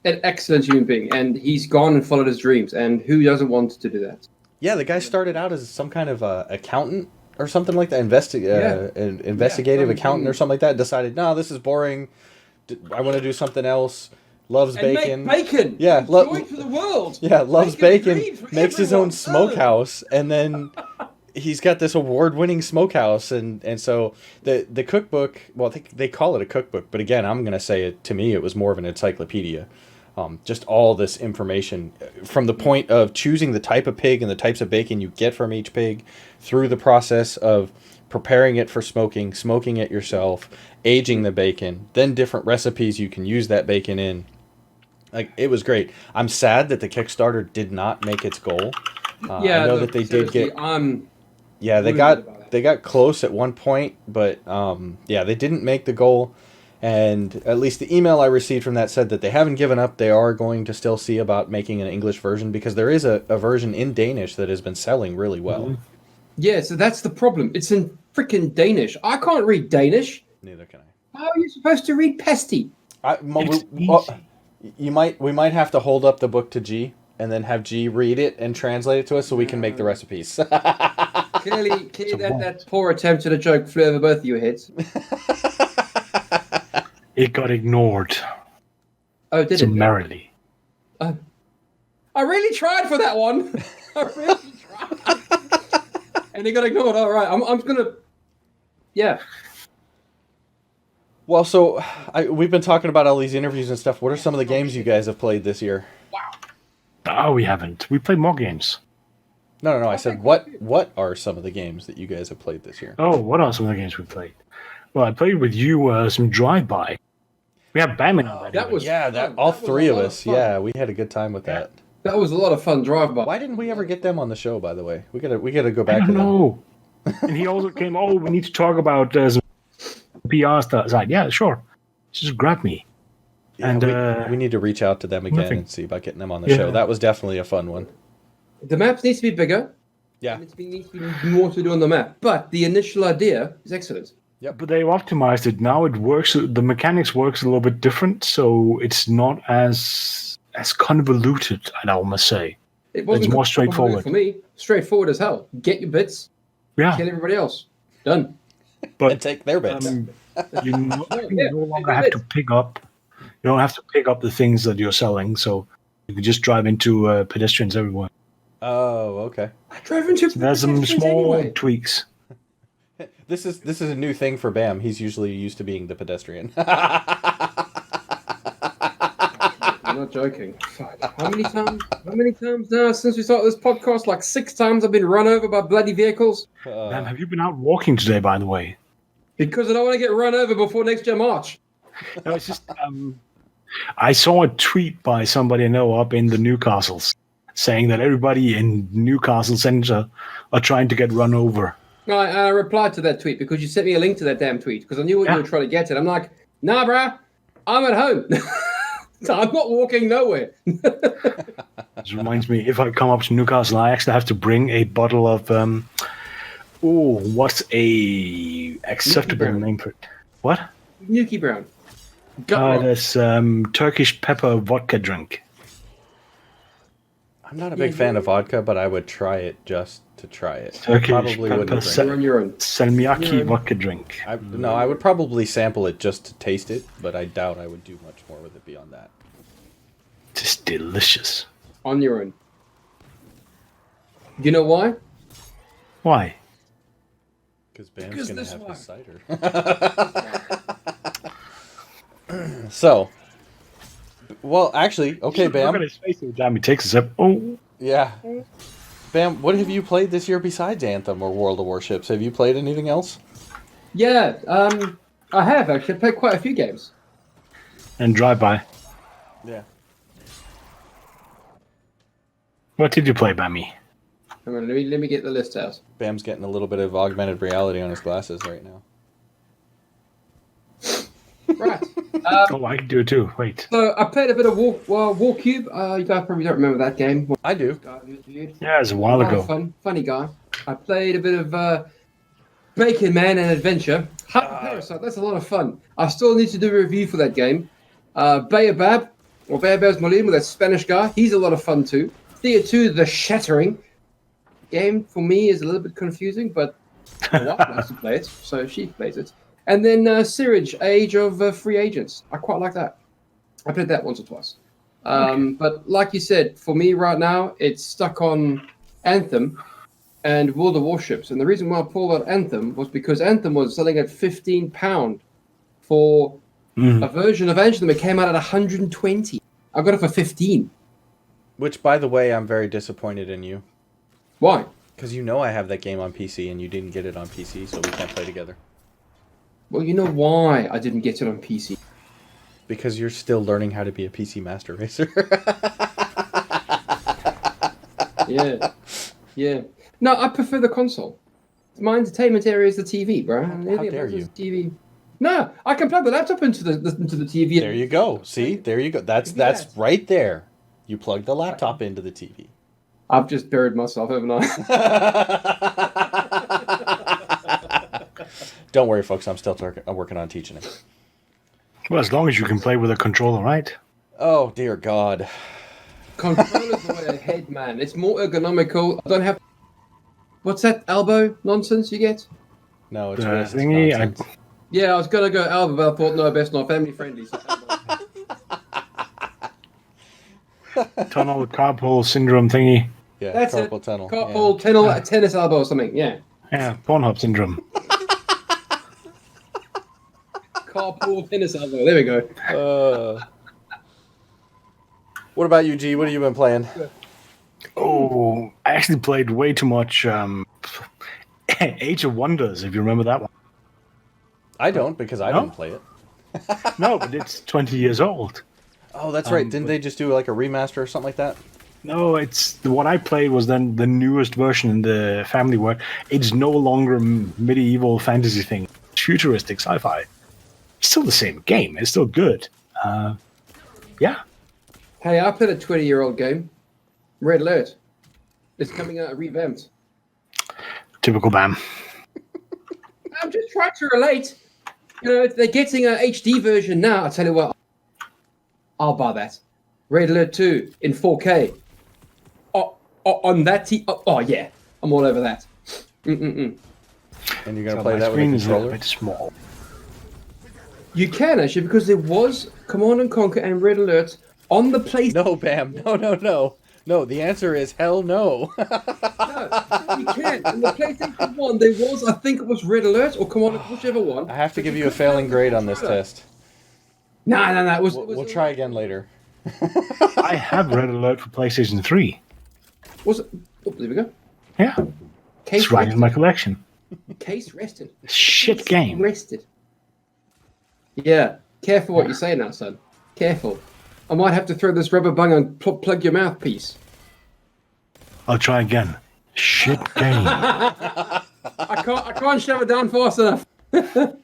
An excellent human being, and he's gone and followed his dreams. And who doesn't want to do that? Yeah, the guy started out as some kind of accountant or something like that, an investigative accountant or something like that. Decided, no, this is boring. I want to do something else. Loves bacon. Make bacon. Yeah, joy for the world. Yeah, loves bacon. Dreams Makes his own everyone. smokehouse, and then he's got this award-winning smokehouse, and so the cookbook. Well, they call it a cookbook, but again, I'm gonna say it. To me, it was more of an encyclopedia. Just all this information from the point of choosing the type of pig and the types of bacon you get from each pig, through the process of preparing it for smoking it yourself, aging the bacon, then different recipes you can use that bacon in. Like, it was great. I'm sad that the Kickstarter did not make its goal. I know that they did get. Yeah, they got close at one point, but they didn't make the goal. And at least the email I received from that said that they haven't given up. They are going to still see about making an English version, because there is a version in Danish that has been selling really well. Mm-hmm. Yeah, so that's the problem. It's in freaking Danish. I can't read Danish. Neither can I. How are you supposed to read pesty? We might have to hold up the book to G and then have G read it and translate it to us so we can make the recipes. Clearly that poor attempt at a joke flew over both of your heads. It got ignored. Oh, did it? Summarily. I really tried for that one. I really tried. And it got ignored. All right, I'm gonna. Yeah. Well, so we've been talking about all these interviews and stuff. What are some of the games you guys have played this year? Wow. Oh, we haven't. We played more games. No. I said, what are some of the games that you guys have played this year? Oh, what are some of the games we played? Well, I played with you some Drive-By. We have Bamm in already. That was all three of us. Yeah, we had a good time with that. That was a lot of fun. Drive-By. Why didn't we ever get them on the show? By the way, we gotta go back I to don't them. know. And he also came. Oh, we need to talk about some PR stuff. Side. Yeah, sure. Just grab me. Yeah, and we need to reach out to them again and see about getting them on the show. That was definitely a fun one. The maps needs to be bigger. Yeah. Needs to be more to do on the map. But the initial idea is excellent. Yep. But they've optimized it. Now it works. The mechanics works a little bit different, so it's not as convoluted, I'd almost say. It's more straightforward. For me, straightforward as hell. Get your bits. Yeah. Kill everybody else. Done. But and take their bits. You no longer have to pick up. You don't have to pick up the things that you're selling, so you can just drive into pedestrians everywhere. Oh, okay. I drive into There's some small tweaks. This is a new thing for Bamm. He's usually used to being the pedestrian. I'm not joking. Fuck. How many times now since we started this podcast? Like 6 times I've been run over by bloody vehicles. Bamm, have you been out walking today, by the way? Because I don't want to get run over before next year March. No, it's just I saw a tweet by somebody I know up in the Newcastles saying that everybody in Newcastle Centre are trying to get run over. I replied to that tweet because you sent me a link to that damn tweet because I knew what you were trying to get at. I'm like, nah, bruh, I'm at home. I'm not walking nowhere. This reminds me, if I come up to Newcastle, I actually have to bring a bottle of, what's a acceptable name for it? What? Nuki Brown. There's Turkish pepper vodka drink. I'm not a big fan of vodka, but I would try it just to try it. Turkish probably pepper wouldn't drink it. Salmiakki vodka drink. I would probably sample it just to taste it, but I doubt I would do much more with it beyond that. It's delicious. On your own. You know why? Why? Because Bamm's going to have his cider. So, well, actually, okay, Bamm. Look at his face every time he takes a sip. Oh. Yeah. Bamm, what have you played this year besides Anthem or World of Warships? Have you played anything else? Yeah, I have actually. I've played quite a few games. And Drive-By. Yeah. What did you play, Bammy? Hang on, let me get the list out. Bamm's getting a little bit of augmented reality on his glasses right now. Right. Oh, I can do it too. Wait. So I played a bit of War Cube. You guys probably don't remember that game. I do. Yeah, it was a while ago. Funny guy. I played a bit of Bacon Man and Adventure. Parasite. That's a lot of fun. I still need to do a review for that game. Baobab, or Baobab's Molim, with that Spanish guy. He's a lot of fun too. Thea 2, The Shattering. Game for me is a little bit confusing, but my wife likes to play it, so she plays it. And then Siraj, Age of Free Agents. I quite like that. I played that once or twice. But like you said, for me right now, it's stuck on Anthem and World of Warships. And the reason why I pulled out Anthem was because Anthem was selling at £15 for a version of Anthem that came out at 120. I got it for 15. Which, by the way, I'm very disappointed in you. Why? Because you know I have that game on PC and you didn't get it on PC, so we can't play together. Well, you know why I didn't get it on PC. Because you're still learning how to be a PC Master Racer. Yeah. No, I prefer the console. My entertainment area is the TV, bro. How dare you? TV. No, I can plug the laptop into the TV. There you go. See? There you go. That's right there. You plug the laptop into the TV. I've just buried myself, haven't I? Don't worry, folks. I'm still working on teaching it. Well, as long as you can play with a controller, right? Oh, dear God. Controller's the way ahead, man. It's more ergonomical. I don't have... What's that elbow nonsense you get? No, it's thingy. Yeah, I was going to go elbow, but I thought, no, best not family friendly. So Tunnel carpal syndrome thingy. Yeah, that's carpal it. tunnel. Carpal tennis elbow or something, yeah. Yeah, Pornhub syndrome. Carpool tennis elbow. There we go. What about you, G? What have you been playing? Oh, I actually played way too much Age of Wonders, if you remember that one. I don't, because I didn't play it. No, but it's 20 years old. Oh, that's right. Didn't they just do like a remaster or something like that? No, what I played was then the newest version in the family work. It's no longer a medieval fantasy thing. It's futuristic sci-fi. It's still the same game. It's still good. Yeah. Hey, I played a 20-year-old game. Red Alert. It's coming out revamped. Typical Bamm. I'm just trying to relate. You know, if they're getting an HD version now, I'll tell you what, I'll buy that. Red Alert 2 in 4K. On that yeah. I'm all over that. And you're going to play that with a controller? Is a controller? bit small. You can, actually, because there was Command & Conquer and Red Alert on the PlayStation. No, Bam. No. No, the answer is hell no. No, you can. On the PlayStation 1, there was, I think it was Red Alert or Command & whichever one. I have to give you a failing grade on this test. No. We'll try again later. I have Red Alert for PlayStation 3. Was it? Oh, there we go. Yeah. Case It's right in my collection. Case rested. Shit game. Rested. Yeah. Careful what you say now, son. Careful. I might have to throw this rubber bung and plug your mouthpiece. I'll try again. Shit game. I can't shove it down fast enough. It's a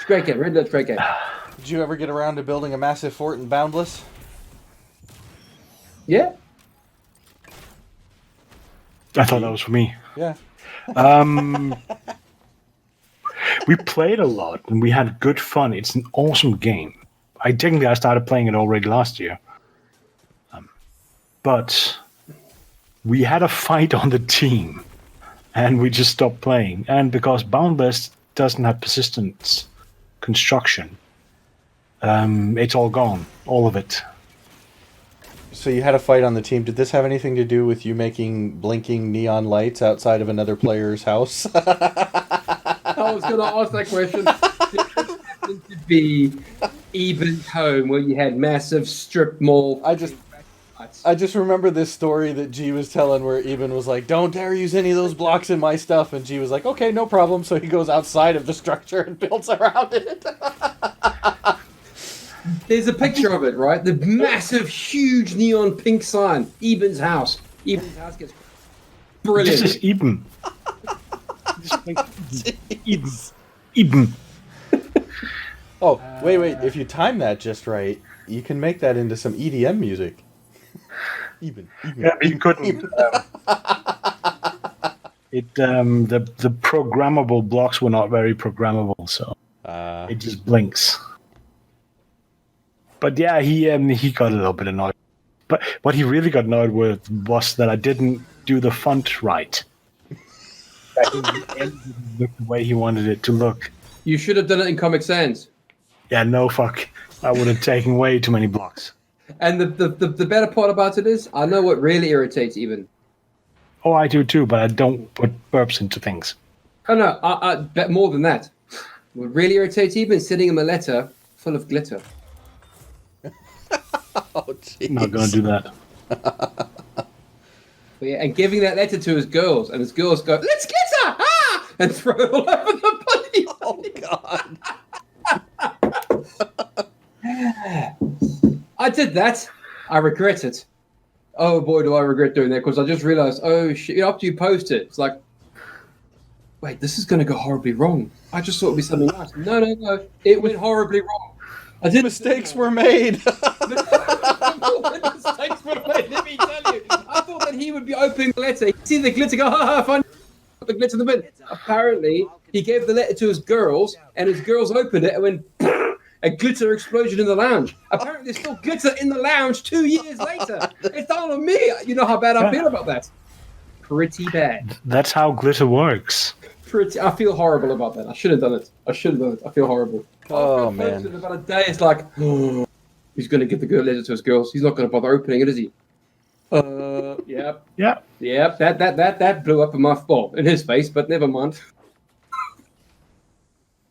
great game. Red Dead's great game. Did you ever get around to building a massive fort in Boundless? Yeah. I thought that was for me. Yeah. We played a lot and we had good fun. It's an awesome game. I started playing it already last year. But we had a fight on the team and we just stopped playing. And because Boundless doesn't have persistence construction, it's all gone. All of it. So you had a fight on the team. Did this have anything to do with you making blinking neon lights outside of another player's house? I was going to ask that question. It to be Eben's home where you had massive strip mall. I just remember this story that G was telling where Eben was like, "Don't dare use any of those blocks in my stuff," and G was like, "Okay, no problem." So he goes outside of the structure and builds around it. There's a picture of it, right? The massive, huge neon pink sign. Eben's house. Eben's house gets brilliant. This is Eben. Eben. Oh, wait. If you time that just right, you can make that into some EDM music. Eben. Yeah, but you couldn't. The programmable blocks were not very programmable, so It just blinks. But yeah, he got a little bit annoyed. But what he really got annoyed with was that I didn't do the font right. That it didn't look the way he wanted it to look. You should have done it in Comic Sans. Yeah, no fuck. I would have taken way too many blocks. And the better part about it is, I know what really irritates even. Oh, I do too, but I don't put burps into things. Oh no, I bet more than that. What really irritates even is sending him a letter full of glitter. Oh, jeez. Not gonna do that. But yeah, and giving that letter to his girls, and his girls go, "Let's glitter!" Ah! And throw it all over the bloody. Oh, God. I did that. I regret it. Oh boy, do I regret doing that, because I just realized, oh shit, after you post it, it's like, wait, this is going to go horribly wrong. I just thought it'd be something nice. No. It went horribly wrong. Mistakes were made. Mistakes were made, let me tell you. I thought that he would be opening the letter. He'd see the glitter, go, ha, fun. The glitter in the bin. Apparently, he gave the letter to his girls, and his girls opened it and went, a glitter explosion in the lounge. Apparently, there's still glitter in the lounge 2 years later. It's not on me. You know how bad I feel about that. Pretty bad. That's how glitter works. I feel horrible about that. I should have done it. I feel horrible. Oh, man. In about a day, it's like, oh, he's going to give the girl letter to his girls. He's not going to bother opening it, is he? Yep. That blew up in my in his face, but never mind.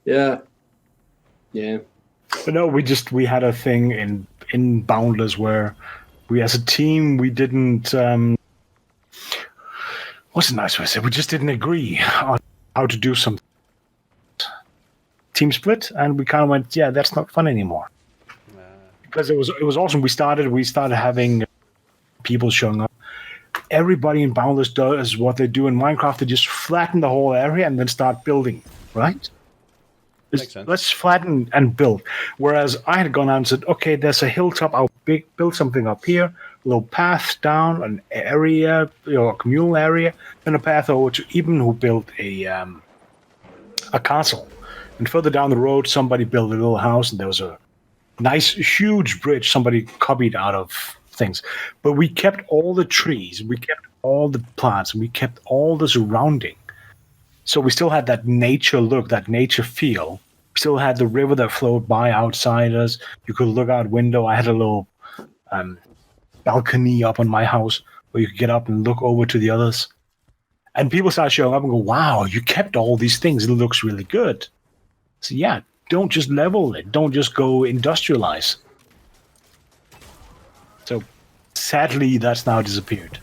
Yeah. But no, we had a thing in Boundless where we, as a team, we didn't. What's a nice way to say? We just didn't agree on how to do something. Team split, and we kind of went, yeah, that's not fun anymore. Because it was awesome. We started having people showing up. Everybody in Boundless does what they do in Minecraft. They just flatten the whole area and then start building, right? Makes sense. Let's flatten and build. Whereas I had gone out and said, okay, there's a hilltop. I'll build something up here, a little path down, an area, a communal area, then a path over to Eben, who built a castle. And further down the road, somebody built a little house, and there was a nice, huge bridge somebody copied out of things. But we kept all the trees, we kept all the plants, and we kept all the surrounding. So we still had that nature look, that nature feel. We still had the river that flowed by outside us. You could look out window. I had a little balcony up on my house where you could get up and look over to the others. And people started showing up and go, wow, you kept all these things. It looks really good. So yeah, don't just level it. Don't just go industrialize. So sadly, that's now disappeared.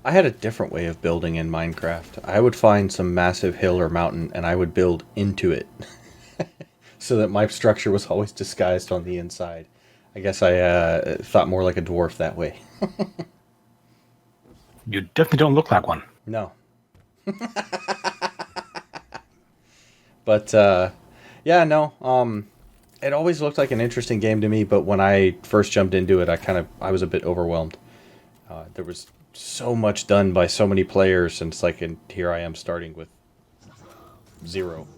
I had a different way of building in Minecraft. I would find some massive hill or mountain, and I would build into it. So that my structure was always disguised on the inside. I guess I thought more like a dwarf that way. You definitely don't look like one. No. But, yeah, no. It always looked like an interesting game to me, but when I first jumped into it, I was a bit overwhelmed. There was so much done by so many players, and it's like, and here I am starting with 0.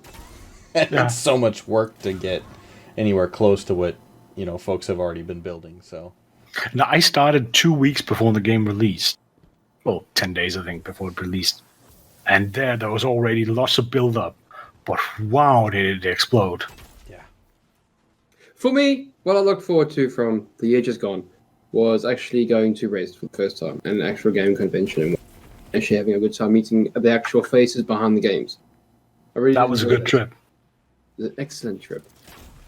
And it's so much work to get anywhere close to what, folks have already been building, so. Now, I started 2 weeks before the game released. Well, 10 days, I think, before it released. And there was already lots of build-up. But wow, did it explode. Yeah. For me, what I look forward to from the year just gone was actually going to Rezzed for the first time, an actual game convention, and actually having a good time meeting the actual faces behind the games. That was a good trip. It was an excellent trip.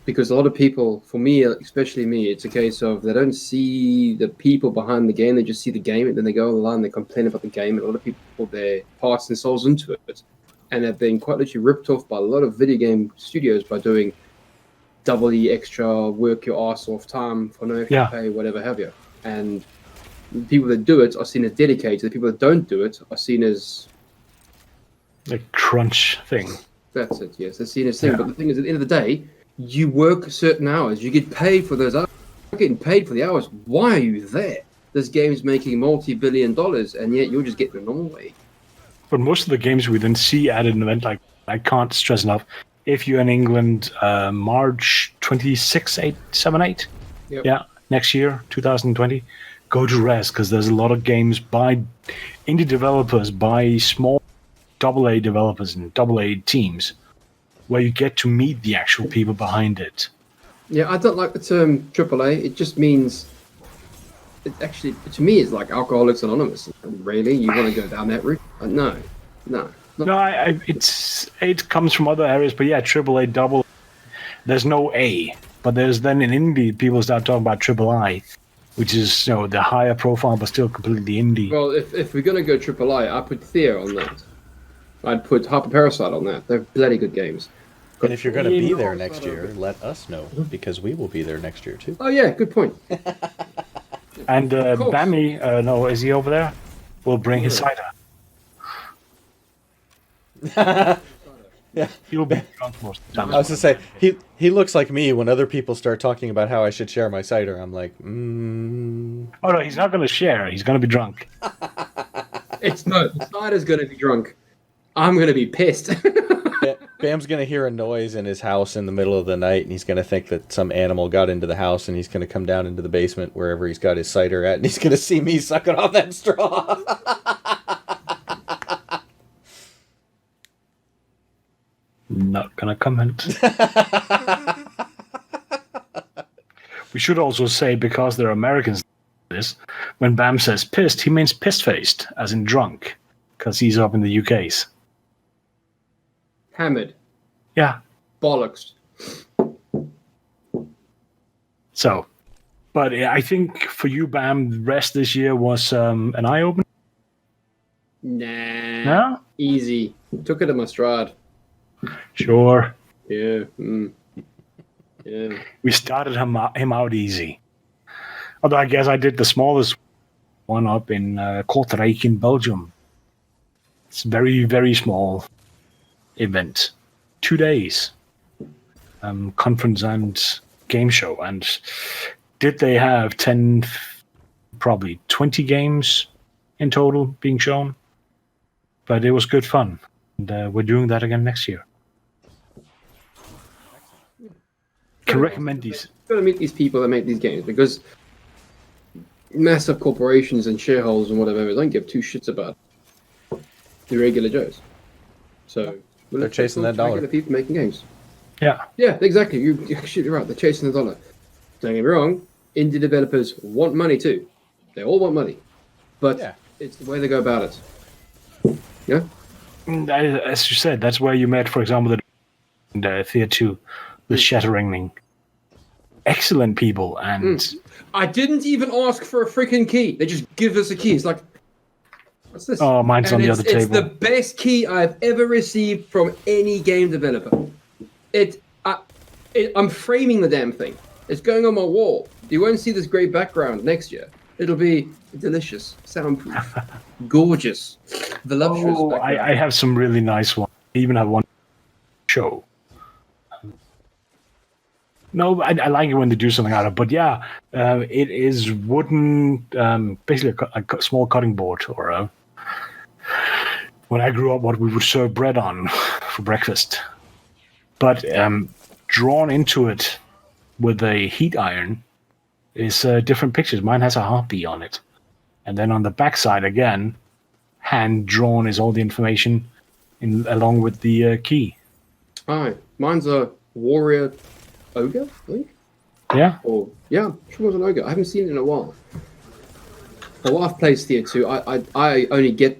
Because a lot of people, for me, especially me, it's a case of they don't see the people behind the game, they just see the game, and then they go online, they complain about the game, and a lot of people put their hearts and souls into it. And have been quite literally ripped off by a lot of video game studios by doing double the extra work your ass off time for no extra pay, whatever have you. And the people that do it are seen as dedicated. The people that don't do it are seen as a crunch thing. That's it, yes. They're seen as thing. But the thing is, at the end of the day, you work certain hours. You get paid for those hours. You're getting paid for the hours. Why are you there? This game's making multi-billion dollars, and yet you're just getting a normal wage. But most of the games we then see at an event like, I can't stress enough, if you're in England, March 26, 8, 7, 8. Yep. Yeah, next year, 2020. Go to Rezzed, because there's a lot of games by indie developers, by small AA developers and AA teams, where you get to meet the actual people behind it. Yeah, I don't like the term AAA. It just means, it actually, to me, it's like Alcoholics Anonymous. Really? You want to go down that route? No. No, it comes from other areas, but yeah, AAA, double. There's no A, but there's then in indie, people start talking about AAA, which is the higher profile, but still completely indie. Well, if we're gonna go AAA, I put Thea on that. I'd put Harper Parasite on that. They're bloody good games. And if you're going to be there next year, let us know, because we will be there next year too. Oh yeah, good point. And Bammy, no, is he over there? We'll bring his cider. Yeah, he'll be drunk most of the time. I was to say he looks like me when other people start talking about how I should share my cider. I'm like, Oh no, he's not going to share. He's going to be drunk. The cider's gonna be drunk. I'm gonna be pissed. Bam's gonna hear a noise in his house in the middle of the night, and he's gonna think that some animal got into the house, and he's gonna come down into the basement wherever he's got his cider at, and he's gonna see me sucking off that straw. Not gonna comment. We should also say, because they're Americans, this when Bamm says pissed, he means pissed-faced, as in drunk, because he's up in the UK's. Hammered. Yeah. Bollocks. So, but I think for you, Bamm, the rest this year was an eye-opener. Nah. No? Easy. Took it in my stride. Sure. Yeah. Yeah. We started him out easy. Although I guess I did the smallest one up in Kortrijk in Belgium. It's very, very small event. 2 days. Conference and game show. And did they have 10, probably 20 games in total being shown? But it was good fun. And we're doing that again next year. Can recommend these. Got to meet these people that make these games, because massive corporations and shareholders and whatever don't give two shits about the regular Joes. So They're chasing that dollar. The people making games. Yeah. Yeah, exactly. You're absolutely right. They're chasing the dollar. Don't get me wrong. Indie developers want money too. They all want money, but it's the way they go about it. Yeah. As you said, that's where you met, for example, the Theater 2, the Shatteringing. Excellent people, and I didn't even ask for a freaking key. They just give us a key. It's like, what's this? Oh, mine's on the other table. It's the best key I've ever received from any game developer. I'm framing the damn thing. It's going on my wall. You won't see this great background next year. It'll be delicious, soundproof, gorgeous, voluptuous. Oh, I have some really nice ones. I even have one show. No, I like it when they do something out of it. But yeah, it is wooden, basically a small cutting board. Or when I grew up, what we would serve bread on for breakfast. But drawn into it with a heat iron is different pictures. Mine has a harpy on it. And then on the backside, again, hand drawn is all the information along with the key. Aye, mine's a warrior ogre, I think. Yeah. Or sure it was an ogre. I haven't seen it in a while. My wife plays Theater 2. I only get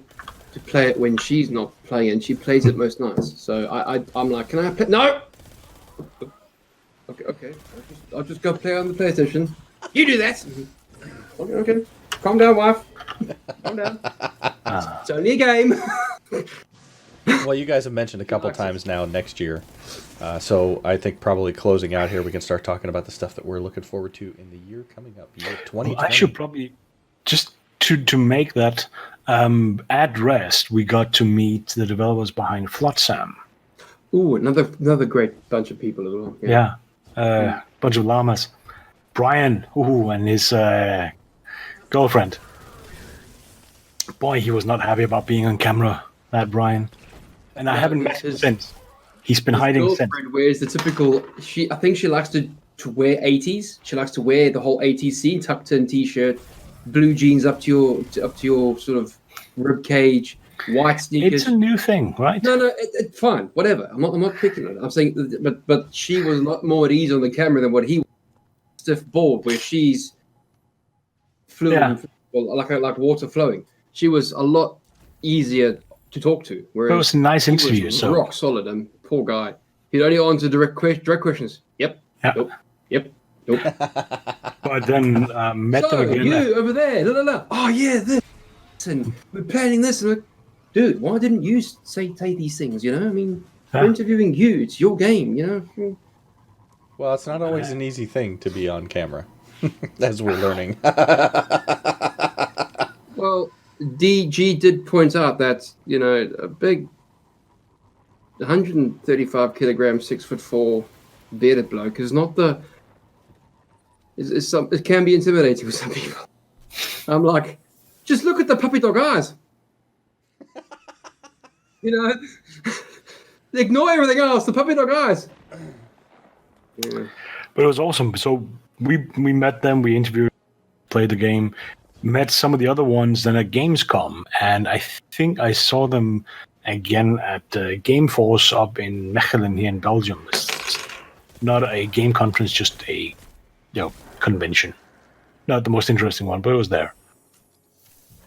to play it when she's not playing, and she plays it most nights. So I'm like, can I play? No. Okay. I'll just go play on the PlayStation. You do that. Okay. Calm down, wife. Calm down. It's only a game. Well, you guys have mentioned a couple times now next year. So I think probably closing out here, we can start talking about the stuff that we're looking forward to in the year coming up, year 2020. Well, I should probably, just to make that, at Rezzed, we got to meet the developers behind Flotsam. Ooh, another great bunch of people as well. Yeah. Bunch of llamas. Brian, and his girlfriend. Boy, he was not happy about being on camera, that Brian. And I haven't met him since. He's been His hiding since. girlfriend wears the typical. I think she likes to wear 80s. She likes to wear the whole 80s scene, tucked in t-shirt, blue jeans up to your sort of rib cage, white sneakers. It's a new thing, right? No, it's fine, whatever. I'm not picking it. I'm saying, but she was a lot more at ease on the camera than what he was. Stiff board, where she's fluent, like water flowing. She was a lot easier to talk to. Whereas it was a nice interview. So rock solid, and poor guy. He'd only answer direct questions. Yep. Nope. Yep. Nope. But then met them again. You over there. No. Oh yeah, this. And we're planning this. And dude, why didn't you say these things? You know, I mean, we're interviewing you. It's your game. You know. Well, it's not always an easy thing to be on camera, as we're learning. Well, DG did point out that, you know, a big 135 kilogram, 6'4" bearded bloke is not the. It can be intimidating for some people. I'm like, just look at the puppy dog eyes. You know, ignore everything else. The puppy dog eyes. Yeah. But it was awesome. So we met them, we interviewed, played the game, met some of the other ones then at Gamescom, and I think I saw them again at Gameforce up in Mechelen here in Belgium. It's not a game conference, just a convention. Not the most interesting one, but it was there.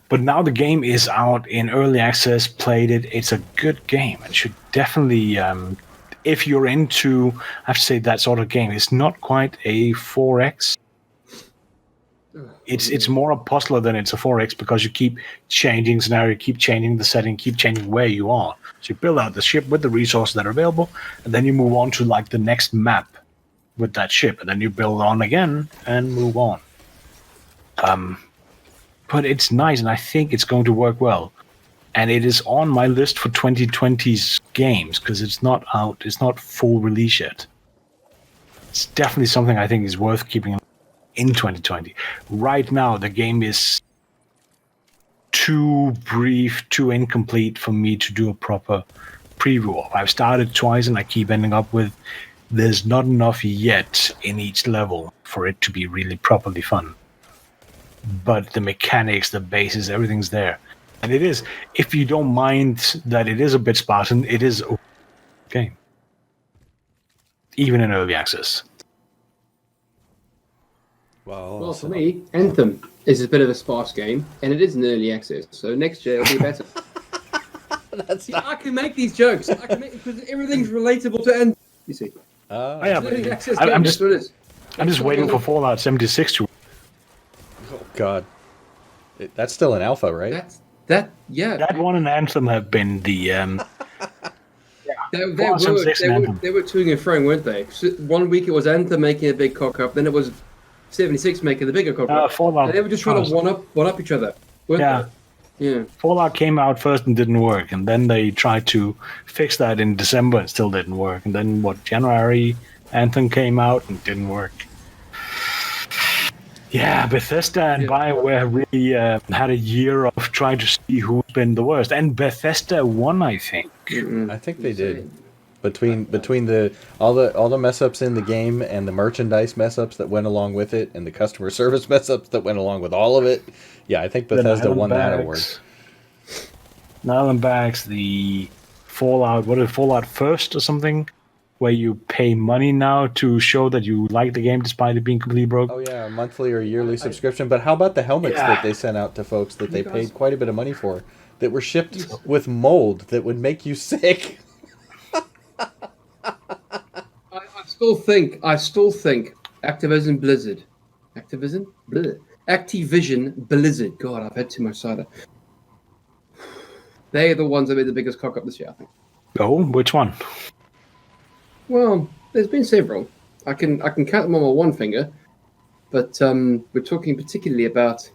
But now the game is out in early access, played it. It's a good game and should definitely, if you're into, I have to say, that sort of game, it's not quite a 4X. It's more a puzzler than it's a 4X because you keep changing scenario, keep changing the setting, keep changing where you are. So you build out the ship with the resources that are available, and then you move on to like the next map with that ship, and then you build on again and move on. But it's nice, and I think it's going to work well. And it is on my list for 2020's games because it's not out, it's not full release yet. It's definitely something I think is worth keeping in 2020. Right now, the game is too brief, too incomplete for me to do a proper preview of. I've started twice, and I keep ending up with there's not enough yet in each level for it to be really properly fun. But the mechanics, the bases, everything's there. And it is, if you don't mind that it is a bit Spartan, it is a game. Even in early access. Well, for me, Anthem is a bit of a sparse game, and it is in early access. So next year it'll be better. I can make these jokes. I can make because everything's relatable to Anthem. You see. I'm just waiting for Fallout 76 to. Oh God, that's still an alpha, right? That one and Anthem have been the. They were toing and froing, weren't they? So 1 week it was Anthem making a big cock up, then it was 76 making the bigger cock up. Fallout. And they were just trying to one up each other. Weren't they? Yeah. Fallout came out first and didn't work, and then they tried to fix that in December and still didn't work. And then January, Anthem came out and didn't work. Yeah, Bethesda and BioWare really had a year of trying to see who's been the worst, and Bethesda won, I think. I think they did. Between all the mess ups in the game and the merchandise mess ups that went along with it, and the customer service mess ups that went along with all of it, yeah, I think Bethesda won that award. Nylon bags, the Fallout, what is it, Fallout First or something? Where you pay money now to show that you like the game despite it being completely broke. Oh yeah, a monthly or yearly subscription. But how about the helmets that they sent out to folks that they paid quite a bit of money for, that were shipped with mold that would make you sick? I still think Activision Blizzard. Activision Blizzard. God, I've had too much cider. They are the ones that made the biggest cock up this year, I think. Oh, which one? Well, there's been several. I can count them on my one finger, but we're talking particularly about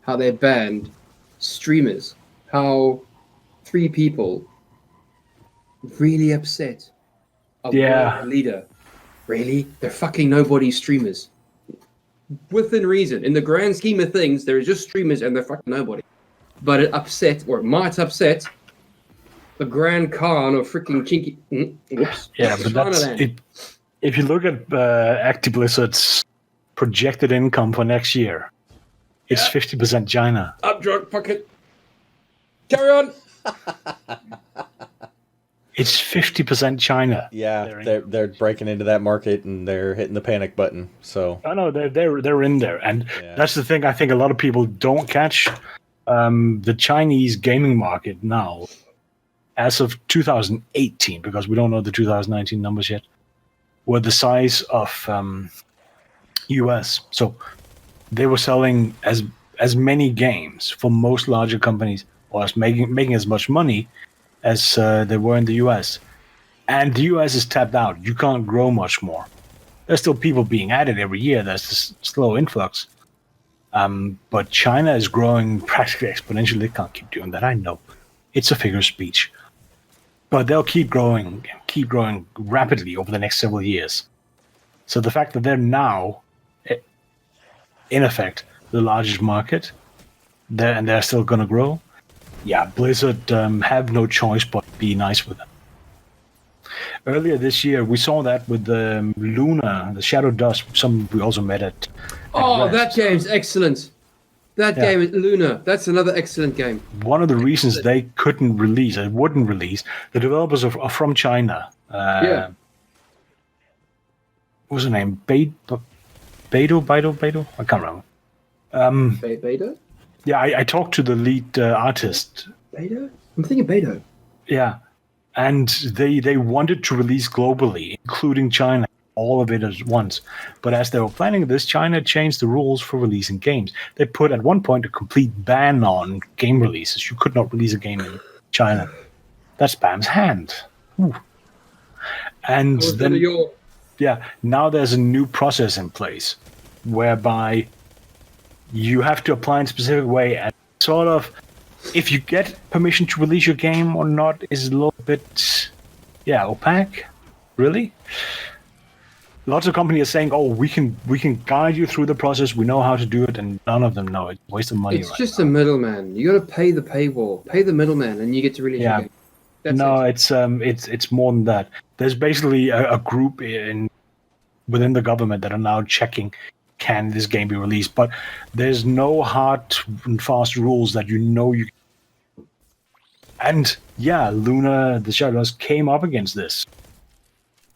how they banned streamers. How 3 people really upset a leader. Really? They're fucking nobody streamers. Within reason. In the grand scheme of things, they're just streamers and they're fucking nobody. But it might upset the Grand Khan or freaking Chinky. Whoops. Yeah, but that's Chinaland. it. If you look at Active Blizzard's projected income for next year, it's 50% China. Up, drunk pocket. Carry on. It's 50% China. Yeah, they're breaking into that market and they're hitting the panic button. So I know they're in there, and Yeah. that's the thing. I think a lot of people don't catch the Chinese gaming market now, as of 2018, because we don't know the 2019 numbers yet, were the size of US. So they were selling as many games for most larger companies, or as making as much money as they were in the US. And the US is tapped out. You can't grow much more. There's still people being added every year. There's this slow influx. But China is growing practically exponentially. They can't keep doing that. I know. It's a figure of speech. But they'll keep growing rapidly over the next several years. So the fact that they're now, in effect, the largest market, and they're still going to grow, yeah, Blizzard have no choice but be nice with them. Earlier this year, we saw that with the Luna, the Shadow Dust. We also met at Oh, Rezzed. that game's excellent. That Yeah. game, Luna, that's another excellent game. One of the reasons they wouldn't release, the developers are from China. Yeah. What was her name? Beidou? I can't remember. Beidou? Yeah, I talked to the lead artist. Beidou? I'm thinking Beidou. Yeah, and they wanted to release globally, including China, all of it at once. But as they were planning this, China changed the rules for releasing games. They put at one point a complete ban on game releases. You could not release a game in China. That's Bamm's hand. Ooh. And then, yeah, now there's a new process in place whereby you have to apply in a specific way, and sort of, if you get permission to release your game or not is a little bit, opaque. Really? Lots of companies are saying, "Oh, we can guide you through the process. We know how to do it," and none of them know it. Waste of money. It's just a middleman. You got to pay the paywall, pay the middleman, and you get to release your game. That's it. It's more than that. There's basically a group within the government that are now checking, can this game be released? But there's no hard and fast rules that you. And yeah, Luna, the Shadows came up against this.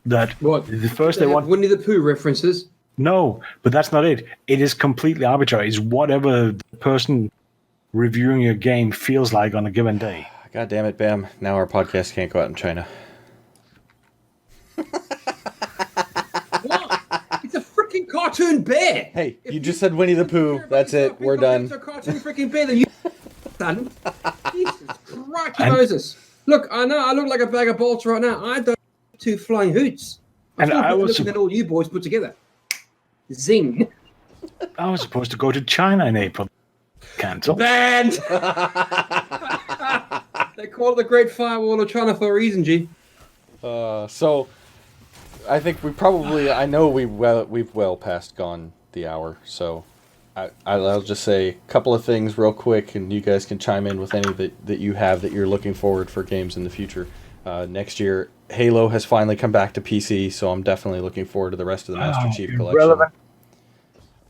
That What? the first they want Winnie the Pooh references. No, but that's not it. It is completely arbitrary. It's whatever the person reviewing your game feels like on a given day. God damn it, Bamm. Now our podcast can't go out in China. What? It's a freaking cartoon bear. Hey, If you just said Winnie the Pooh. That's it. We're done. It's a cartoon freaking bear. Then you son. Jesus Christ, Moses. Look, I know I look like a bag of bolts right now. I don't have two flying hoots. I'm And I was looking at all you boys put together. Zing. I was supposed to go to China in April. Cancel. Banned. They call it the Great Firewall of China for a reason, G. So, I think I know we've well past gone the hour. So, I'll just say a couple of things real quick, and you guys can chime in with any that you have that you're looking forward for games in the future. Next year, Halo has finally come back to PC, so I'm definitely looking forward to the rest of the Master Chief Collection. Irrelevant.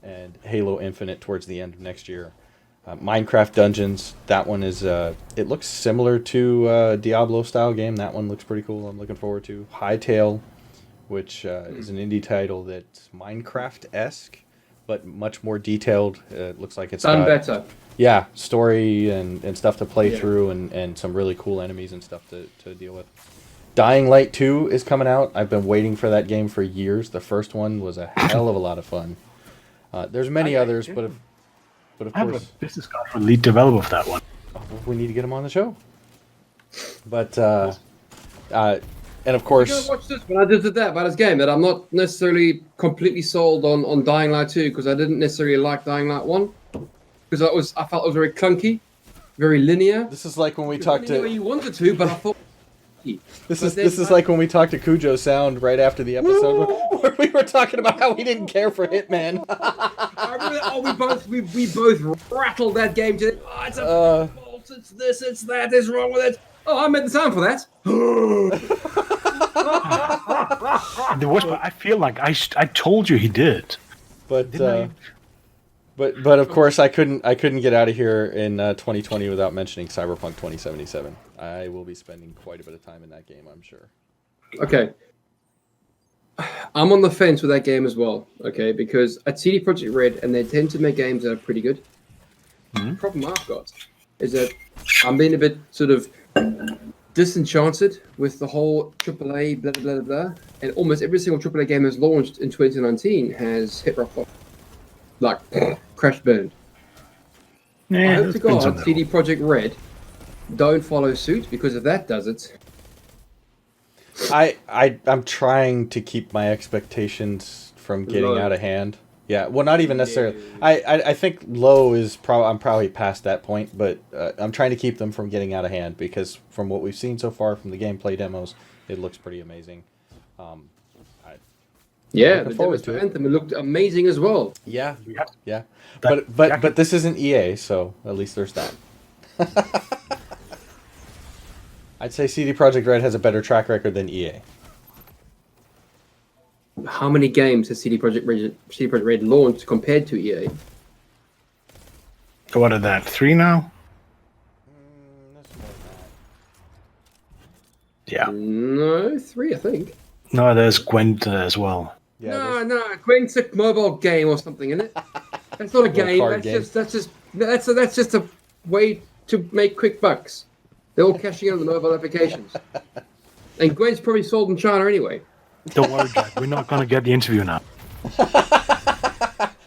And Halo Infinite towards the end of next year. Minecraft Dungeons, that one is, it looks similar to Diablo style game. That one looks pretty cool. I'm looking forward to. Hytale, which is an indie title that's Minecraft-esque, but much more detailed. It looks like it's Done better. Yeah, story and stuff to play through, and some really cool enemies and stuff to deal with. Dying Light 2 is coming out. I've been waiting for that game for years. The first one was a hell of a lot of fun. There's many others, but of I have course, a business card for lead developer for that one. we need to get him on the show. But and of course, You gotta watch this when I did that about this game. That I'm not necessarily completely sold on Dying Light 2 because I didn't necessarily like Dying Light 1 because I felt it was very clunky, very linear. this is like when we It talked went any way to you wanted to, but I thought. this is like when we talked to Cujo Sound right after the episode where we were talking about how we didn't care for Hitman. I remember, we both rattled that game to. Oh, it's a bolt, it's this, it's that, it's wrong with it. Oh, I made the sound for that. The worst part, I feel like I told you he did. But Didn't but of course I couldn't get out of here in 2020 without mentioning Cyberpunk 2077. I will be spending quite a bit of time in that game, I'm sure. Okay. I'm on the fence with that game as well, okay, because at CD Projekt Red, and they tend to make games that are pretty good. The problem I've got is that I'm being a bit sort of disenchanted with the whole AAA blah, blah, blah, blah, and almost every single AAA game that's launched in 2019 has hit rock bottom. Like, crash burned. Yeah, I hope to God CD Projekt Red don't follow suit, because if that does it... I'm trying to keep my expectations from getting Low. out of hand. Yeah, well, not even necessarily. I think low is I'm probably past that point, but I'm trying to keep them from getting out of hand, because from what we've seen so far from the gameplay demos, it looks pretty amazing. Yeah, the demos for Anthem looked amazing as well. Yeah. But this isn't EA, so at least there's that. I'd say CD Projekt Red has a better track record than EA. How many games has CD Projekt Red launched compared to EA? What are that? 3 now? Yeah. No, 3, I think. No, there's Gwent as well. Yeah, No, Gwent's a mobile game or something, isn't it? That's not a game. That's just a way to make quick bucks. They're all cashing in on the mobile applications. And Gwent's probably sold in China anyway. Don't worry, Jack. We're not going to get the interview now.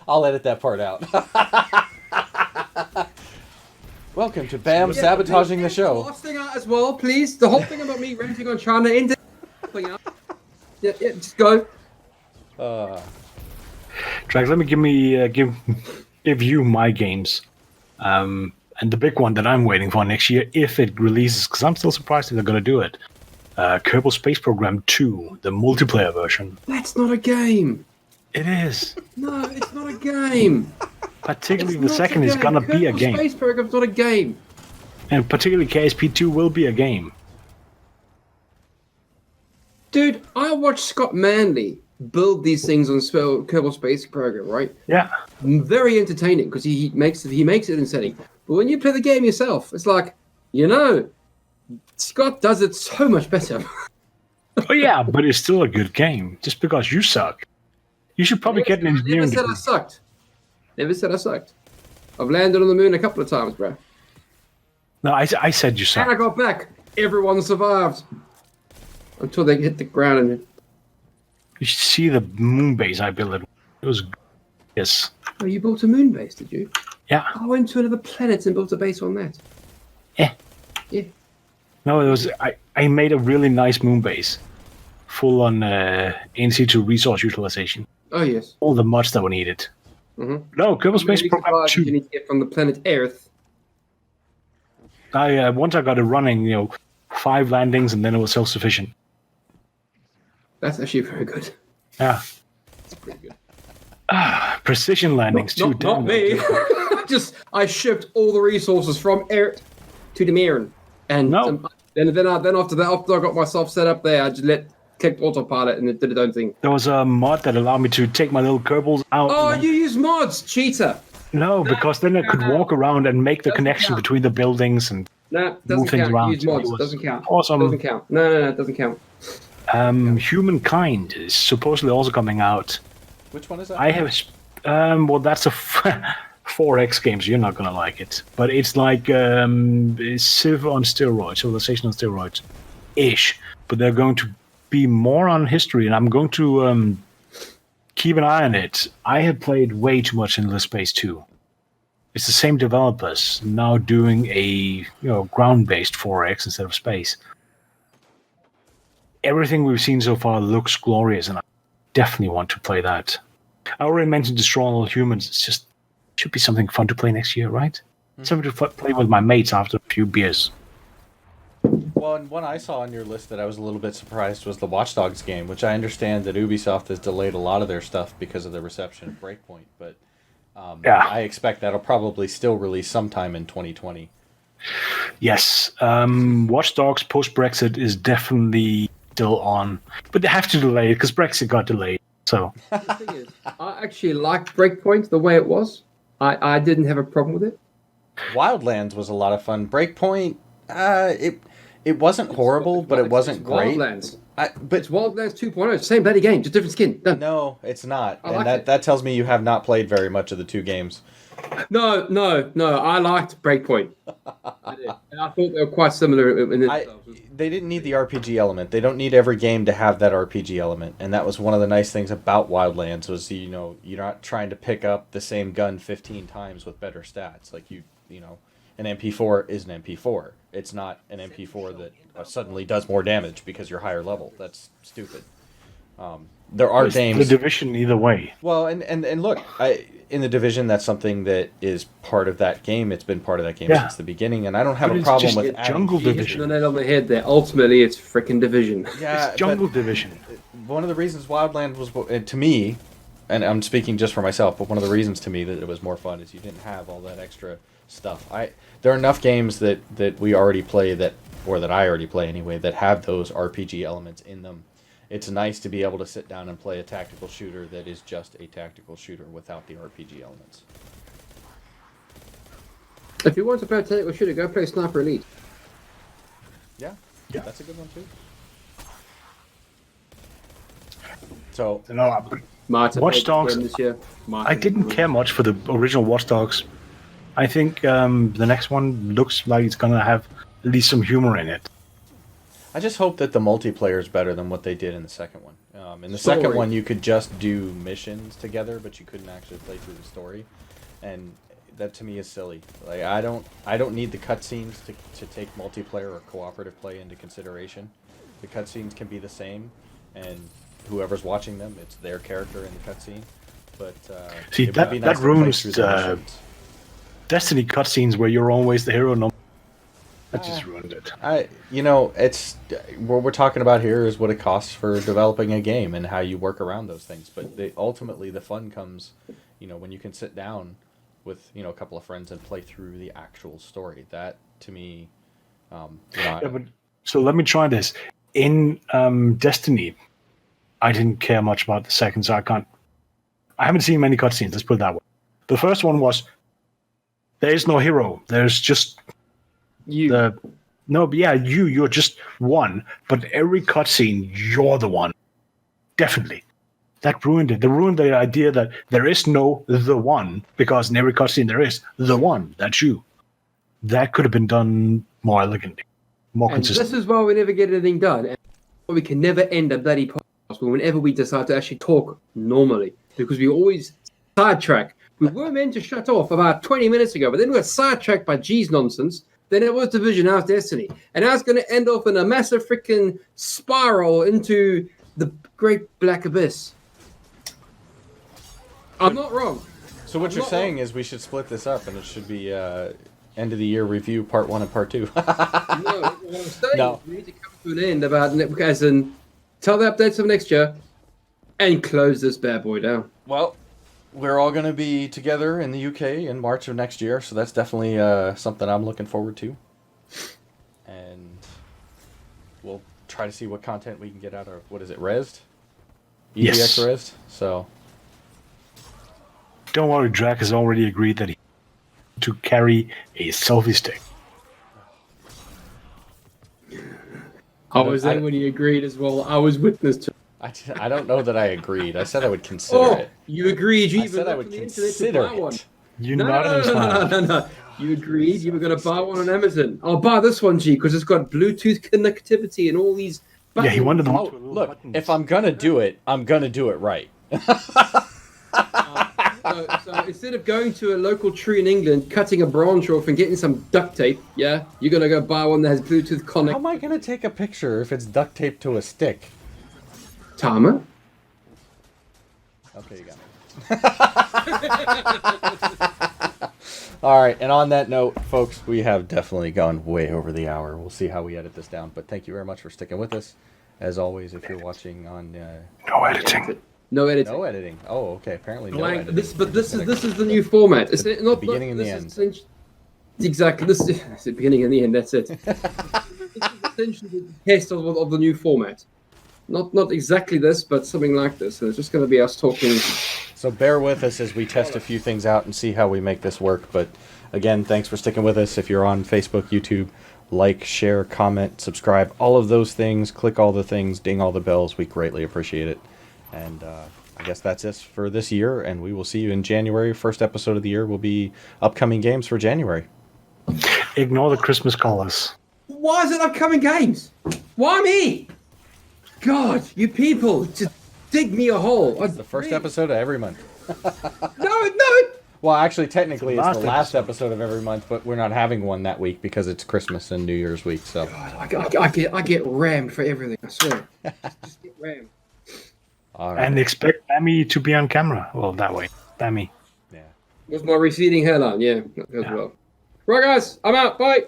I'll edit that part out. Welcome to Bamm sabotaging the show. Last thing out as well, please. The whole thing about me renting on China into yeah, just go. Drax, let me give you my games. And the big one that I'm waiting for next year, if it releases, because I'm still surprised if they're going to do it. Kerbal Space Program 2, the multiplayer version. That's not a game. It is. No, it's not a game. Particularly the second is going to be a game. Space Program's not a game. And particularly KSP2 will be a game. Dude, I watched Scott Manley build these things on Kerbal Space Program, right? Yeah. Very entertaining, because he makes it exciting. But when you play the game yourself, it's like, Scott does it so much better. Oh yeah, but it's still a good game. Just because you suck, you should probably get an engineering degree. Never said I sucked. I've landed on the moon a couple of times, bro. No, I said you suck. And I got back. Everyone survived until they hit the ground. And You should see the moon base I built. It was yes. oh, you built a moon base, did you? Yeah. I went to another planet and built a base on that. Yeah. No, it was I made a really nice moon base, full on in situ resource utilization. Oh yes. All the mods that were needed. Mm-hmm. No, Kerbal Space Program 2. You need to get from the planet Earth. Once I got it running, 5 landings and then it was self-sufficient. That's actually very good. Yeah. That's pretty good. Precision landings too. Not me. I shipped all the resources from Earth to the Mirren, and then after that, after I got myself set up there, I just clicked autopilot and it did its own thing. There was a mod that allowed me to take my little Kerbals out. Oh, you use mods, cheater! No, because then I could walk around and make the connection between the buildings and no, move doesn't things count. around. Use mods, doesn't count. Awesome. Doesn't count. No, it doesn't count. Humankind is supposedly also coming out. Which one is that? I have, well, that's a 4X game, so you're not gonna like it. But it's like Civ on steroids, Civilization on steroids, ish. But they're going to be more on history, and I'm going to keep an eye on it. I had played way too much Endless Space 2. It's the same developers now doing a ground-based 4X instead of space. Everything we've seen so far looks glorious, and I definitely want to play that. I already mentioned Destroy All Humans. It's just should be something fun to play next year, right? Mm-hmm. Something to play with my mates after a few beers. Well, and one I saw on your list that I was a little bit surprised was the Watch Dogs game, which I understand that Ubisoft has delayed a lot of their stuff because of the reception of Breakpoint, but I expect that'll probably still release sometime in 2020. Yes. Watch Dogs post-Brexit is definitely still on. But they have to delay it because Brexit got delayed. So The thing is, I actually liked Breakpoint the way it was. I didn't have a problem with it. Wildlands was a lot of fun. Breakpoint, it wasn't horrible, but it wasn't great. Wildlands. But It's Wildlands 2.0. Same bloody game, just different skin. Done. no, it's not. I And like it. that tells me you have not played very much of the two games. No. I liked Breakpoint. I did. And I thought they were quite similar in themselves. They didn't need the RPG element. They don't need every game to have that RPG element. And that was one of the nice things about Wildlands was, you're not trying to pick up the same gun 15 times with better stats. Like, an MP4 is an MP4. It's not an MP4 that suddenly does more damage because you're higher level. That's stupid. There are games... The Division either way. Well, and look, in the Division, that's something that is part of that game. It's been part of that game since the beginning, and I don't have a problem with adding Jungle features. Division. The nail on the head there. Ultimately, it's freaking Division. Yeah, It's Jungle Division. one of the reasons Wildlands was, to me, and I'm speaking just for myself, but one of the reasons to me that it was more fun is you didn't have all that extra stuff. There are enough games that we already play that I already play anyway, that have those RPG elements in them. It's nice to be able to sit down and play a tactical shooter that is just a tactical shooter without the RPG elements. If you want to play a tactical shooter, go play Sniper Elite. Yeah, that's a good one too. So, No, Martin Watch played the Dogs- game this year. I didn't care much for the original Watch Dogs. I think the next one looks like it's going to have at least some humor in it. I just hope that the multiplayer is better than what they did in the second one. In the Story. second one, you could just do missions together, but you couldn't actually play through the story, and that to me is silly. Like I don't need the cutscenes to take multiplayer or cooperative play into consideration. The cutscenes can be the same, and whoever's watching them, it's their character in the cutscene. But See, it would that- be that nice to play ruins, through the missions. Destiny cutscenes where you're always the hero. No, that just ruined it. It's what we're talking about here is what it costs for developing a game and how you work around those things. But ultimately, the fun comes, when you can sit down with a couple of friends and play through the actual story. That to me, So let me try this. In Destiny, I didn't care much about the second, so I haven't seen many cutscenes. Let's put it that way. The first one was there is no hero. There's just You. you're just one, but every cutscene, you're the one. Definitely. That ruined it. They ruined the idea that there is no the one, because in every cutscene there is the one. That's you. That could have been done more elegantly, more And consistent. this is why we never get anything done. And we can never end a bloody podcast whenever we decide to actually talk normally, because we always sidetrack. We were meant to shut off about 20 minutes ago, but then we got sidetracked by G's nonsense. Then it was Division, now it's Destiny. And now it's going to end off in a massive freaking spiral into the great black abyss. I'm not wrong. So what you're saying is we should split this up, and it should be end of the year review part 1 and part 2. No, what I'm saying No. is we need to come to an end about, as in, tell the updates of next year and close this bad boy down. Well, we're all going to be together in the UK in March of next year, so that's definitely something I'm looking forward to. And we'll try to see what content we can get out of, what is it, Rezzed? Yes. EGX Rezzed? So, Don't worry, Drac has already agreed that he to carry a selfie stick. I was there when he agreed as well. I was witness to. I don't know that I agreed. I said I would consider it. You agreed. You I even said I looked would on the internet to consider buy one. it. You No, nodded and smiled. no. You agreed you were going to buy one on Amazon. I'll buy this one, G, because it's got Bluetooth connectivity and all these. Yeah, he wanted the one Oh, with the little look, buttons. if I'm going to do it, I'm going to do it right. So instead of going to a local tree in England, cutting a branch off and getting some duct tape, yeah, you're going to go buy one that has Bluetooth How connect. am I going to take a picture if it's duct taped to a stick? Timer. Okay, you got it. All right, and on that note, folks, we have definitely gone way over the hour. We'll see how we edit this down, but thank you very much for sticking with us. As always, if you're watching on No editing. No editing. no editing. Oh, okay, apparently no Blank. editing. This is the new format. It's not beginning and the this end. is Exactly. This is the beginning and the end. That's it. This is essentially the test of the new format. Not exactly this, but something like this. So it's just going to be us talking. So bear with us as we test a few things out and see how we make this work. But again, thanks for sticking with us. If you're on Facebook, YouTube, like, share, comment, subscribe, all of those things. Click all the things, ding all the bells. We greatly appreciate it. And I guess that's it for this year. And we will see you in January. First episode of the year will be upcoming games for January. Ignore the Christmas callers. Why is it upcoming games? Why me? God, you people, just dig me a hole. It's the first episode of every month. No. Well, actually, technically, it's the last episode. episode of every month, but we're not having one that week because it's Christmas and New Year's week. So, God, I get rammed for everything. I swear. Just get rammed. all right. And expect Bammy to be on camera. Well, that way. Bammy. Yeah. With my receding hairline, yeah, as well. Right, guys, I'm out. Bye.